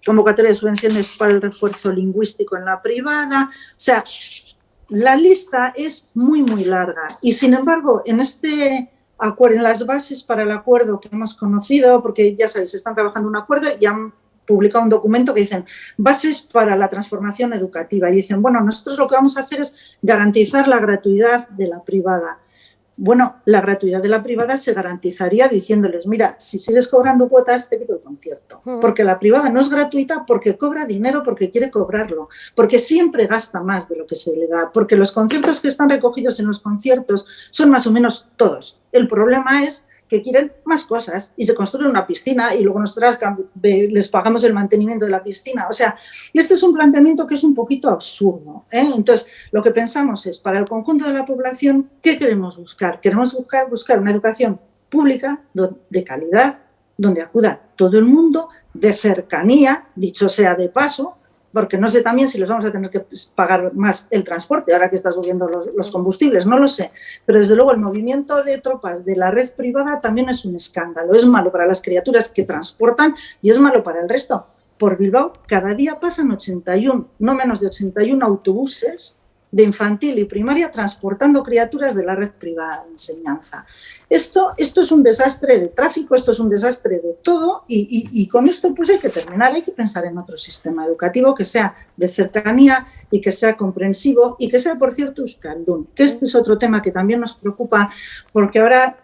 convocatoria de subvenciones para el refuerzo lingüístico en la privada. O sea, la lista es muy, muy larga. Y, sin embargo, en este acuerdo, en las bases para el acuerdo que hemos conocido, porque ya sabéis, están trabajando un acuerdo y han publicado un documento que dicen bases para la transformación educativa. Y dicen, bueno, nosotros lo que vamos a hacer es garantizar la gratuidad de la privada. Bueno, la gratuidad de la privada se garantizaría diciéndoles, mira, si sigues cobrando cuotas, te quito el concierto. Porque la privada no es gratuita porque cobra dinero, porque quiere cobrarlo, porque siempre gasta más de lo que se le da, porque los conciertos que están recogidos en los conciertos son más o menos todos. El problema es que quieren más cosas y se construye una piscina y luego nosotros les pagamos el mantenimiento de la piscina. O sea, este es un planteamiento que es un poquito absurdo, ¿eh? Entonces, lo que pensamos es, para el conjunto de la población, ¿qué queremos buscar? Queremos buscar una educación pública de calidad, donde acuda todo el mundo, de cercanía, dicho sea de paso, porque no sé también si les vamos a tener que pagar más el transporte, ahora que están subiendo los combustibles, no lo sé. Pero desde luego el movimiento de tropas de la red privada también es un escándalo. Es malo para las criaturas que transportan y es malo para el resto. Por Bilbao cada día pasan 81, no menos de 81 autobuses de infantil y primaria transportando criaturas de la red privada de enseñanza. Esto es un desastre de tráfico, esto es un desastre de todo y con esto pues hay que terminar, hay que pensar en otro sistema educativo que sea de cercanía y que sea comprensivo y que sea, por cierto, euskaldun, que este es otro tema que también nos preocupa porque ahora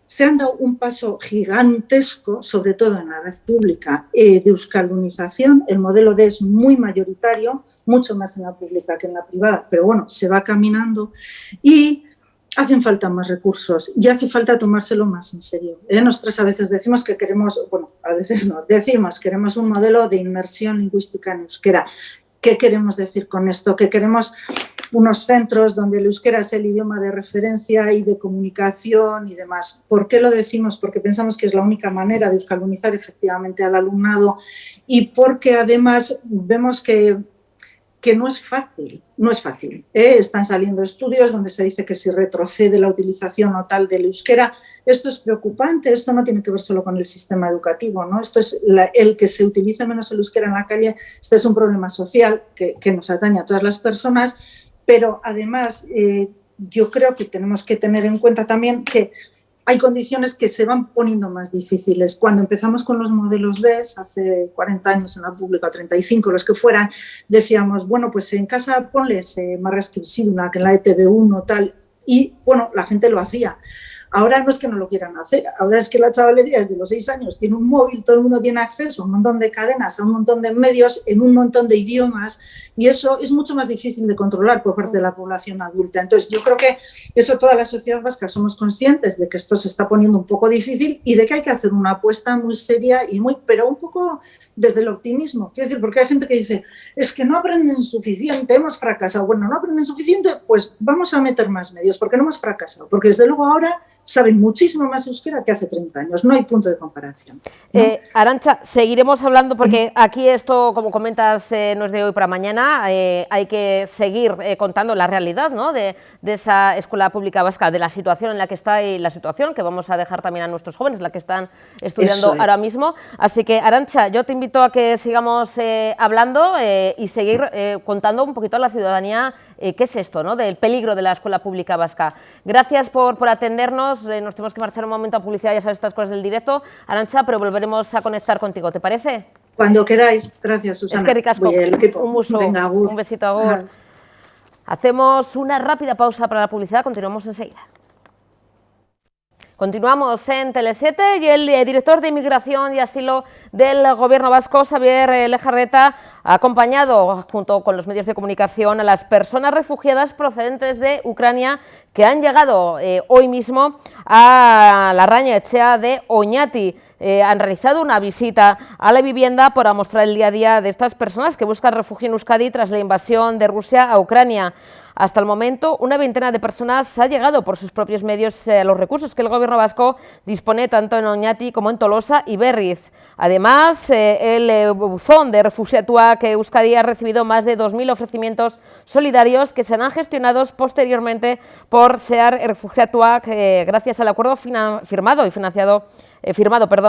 se han dado un paso gigantesco, sobre todo en la red pública, de euskaldunización. El modelo D es muy mayoritario, mucho más en la pública que en la privada, pero bueno, se va caminando y hacen falta más recursos y hace falta tomárselo más en serio. Nosotros a veces decimos que queremos, bueno, a veces no, decimos que queremos un modelo de inmersión lingüística en euskera. ¿Qué queremos decir con esto? Que queremos unos centros donde el euskera es el idioma de referencia y de comunicación y demás. ¿Por qué lo decimos? Porque pensamos que es la única manera de euskaldunizar efectivamente al alumnado y porque además vemos que no es fácil, no es fácil. Están saliendo estudios donde se dice que si retrocede la utilización o tal del euskera, esto es preocupante, esto no tiene que ver solo con el sistema educativo, ¿no? Esto es el que se utilice menos el euskera en la calle, este es un problema social que nos atañe a todas las personas, pero además yo creo que tenemos que tener en cuenta también que hay condiciones que se van poniendo más difíciles. Cuando empezamos con los modelos DES, hace 40 años en la pública, 35, los que fueran, decíamos, bueno, pues en casa ponles Marraskir-Siduna, que en la ETV1 tal, y bueno, la gente lo hacía. Ahora no es que no lo quieran hacer, ahora es que la chavalería desde los 6 años tiene un móvil, todo el mundo tiene acceso a un montón de cadenas, a un montón de medios, en un montón de idiomas y eso es mucho más difícil de controlar por parte de la población adulta. Entonces yo creo que eso toda la sociedad vasca somos conscientes de que esto se está poniendo un poco difícil y de que hay que hacer una apuesta muy seria y pero un poco desde el optimismo. Quiero decir, porque hay gente que dice, es que no aprenden suficiente, hemos fracasado. Bueno, no aprenden suficiente, pues vamos a meter más medios porque no hemos fracasado, porque desde luego ahora saben muchísimo más euskera que hace 30 años, no hay punto de comparación, ¿no? Arantxa, seguiremos hablando porque aquí esto, como comentas, no es de hoy para mañana, hay que seguir contando la realidad, ¿no?, de esa escuela pública vasca, de la situación en la que está y la situación que vamos a dejar también a nuestros jóvenes, la que están estudiando ahora mismo. Así que, Arantxa, yo te invito a que sigamos hablando y seguir contando un poquito a la ciudadanía qué es esto, ¿no?, del peligro de la escuela pública vasca. Gracias por atendernos, nos tenemos que marchar un momento a publicidad, ya sabes, estas cosas del directo, Arantxa, pero volveremos a conectar contigo, ¿te parece? Cuando queráis, gracias, Susana. Es que ricasco, un muso, un besito, agur. Hacemos una rápida pausa para la publicidad, continuamos enseguida. Continuamos en Tele7 y el director de Inmigración y Asilo del Gobierno vasco, Xabier Lejarreta, ha acompañado junto con los medios de comunicación a las personas refugiadas procedentes de Ucrania que han llegado hoy mismo a la Raña Etxea de Oñati. Han realizado una visita a la vivienda para mostrar el día a día de estas personas que buscan refugio en Euskadi tras la invasión de Rusia a Ucrania. Hasta el momento, una veintena de personas ha llegado por sus propios medios a los recursos que el Gobierno vasco dispone tanto en Oñati como en Tolosa y Berriz. Además, el buzón de Refuxiatuak Euskadi ha recibido más de 2.000 ofrecimientos solidarios que serán gestionados posteriormente por SEAR Refuxiatuak gracias al acuerdo firmado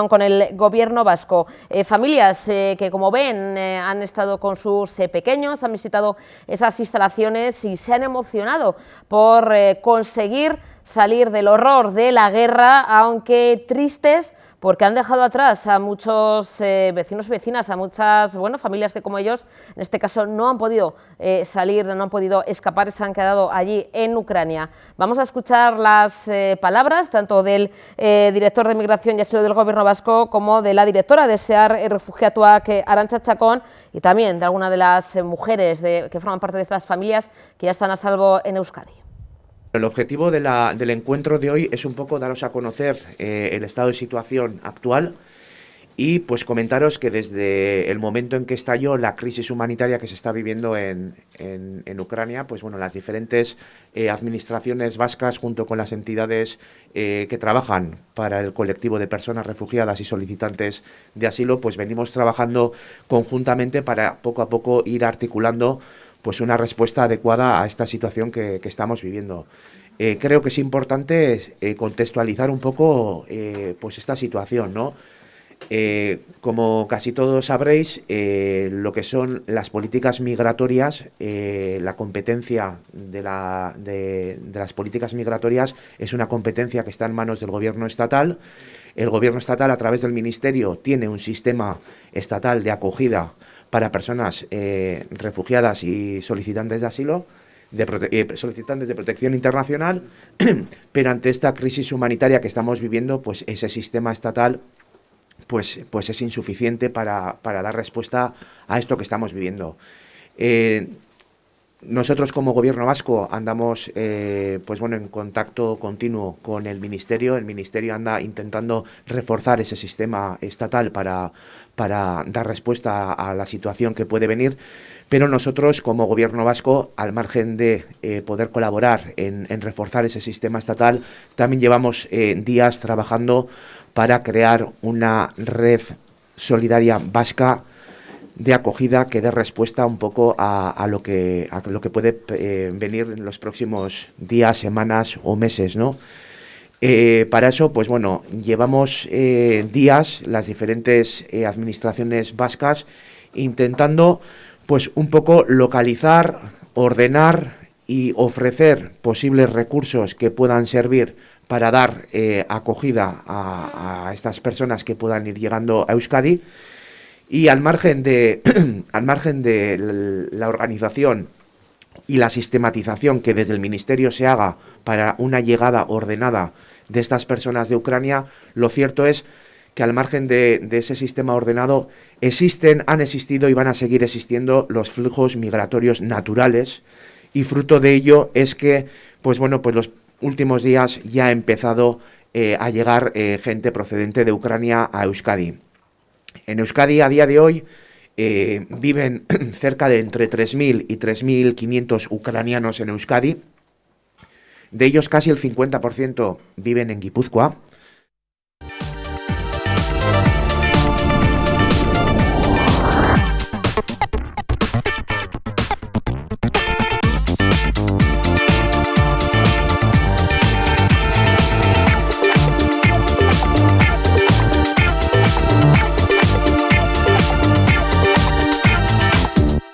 con el Gobierno vasco. Familias que, como ven, han estado con sus pequeños, han visitado esas instalaciones y se han emocionado por conseguir salir del horror de la guerra, aunque tristes porque han dejado atrás a muchos vecinos y vecinas, a muchas familias que, como ellos, en este caso no han podido salir, no han podido escapar, se han quedado allí en Ucrania. Vamos a escuchar las palabras tanto del director de Migración y Asilo del Gobierno vasco como de la directora de SEAR Refuxiatuak, Arantxa Chacón, y también de alguna de las mujeres que forman parte de estas familias que ya están a salvo en Euskadi. El objetivo del encuentro de hoy es un poco daros a conocer el estado de situación actual y pues comentaros que desde el momento en que estalló la crisis humanitaria que se está viviendo en Ucrania, pues bueno, las diferentes administraciones vascas junto con las entidades que trabajan para el colectivo de personas refugiadas y solicitantes de asilo, pues venimos trabajando conjuntamente para poco a poco ir articulando pues una respuesta adecuada a esta situación que estamos viviendo. Creo que es importante contextualizar un poco pues esta situación, ¿no? Como casi todos sabréis, lo que son las políticas migratorias, la competencia de las políticas migratorias es una competencia que está en manos del Gobierno estatal. El Gobierno estatal, a través del Ministerio, tiene un sistema estatal de acogida para personas refugiadas y solicitantes de asilo, solicitantes de protección internacional, pero ante esta crisis humanitaria que estamos viviendo, pues ese sistema estatal pues es insuficiente para dar respuesta a esto que estamos viviendo. Nosotros como Gobierno vasco andamos en contacto continuo con el Ministerio anda intentando reforzar ese sistema estatal para dar respuesta a la situación que puede venir, pero nosotros como Gobierno vasco, al margen de poder colaborar en reforzar ese sistema estatal, también llevamos días trabajando para crear una red solidaria vasca de acogida que dé respuesta un poco a lo que puede venir en los próximos días, semanas o meses, ¿no? Para eso, pues bueno, llevamos días las diferentes administraciones vascas intentando pues un poco localizar, ordenar y ofrecer posibles recursos que puedan servir para dar acogida a estas personas que puedan ir llegando a Euskadi. Y al margen de la organización y la sistematización que desde el Ministerio se haga para una llegada ordenada de estas personas de Ucrania, lo cierto es que al margen de ese sistema ordenado han existido y van a seguir existiendo los flujos migratorios naturales, y fruto de ello es que pues los últimos días ya ha empezado a llegar gente procedente de Ucrania a Euskadi. En Euskadi, a día de hoy, viven cerca de entre 3.000 y 3.500 ucranianos en Euskadi. De ellos, casi el 50% viven en Guipúzcoa.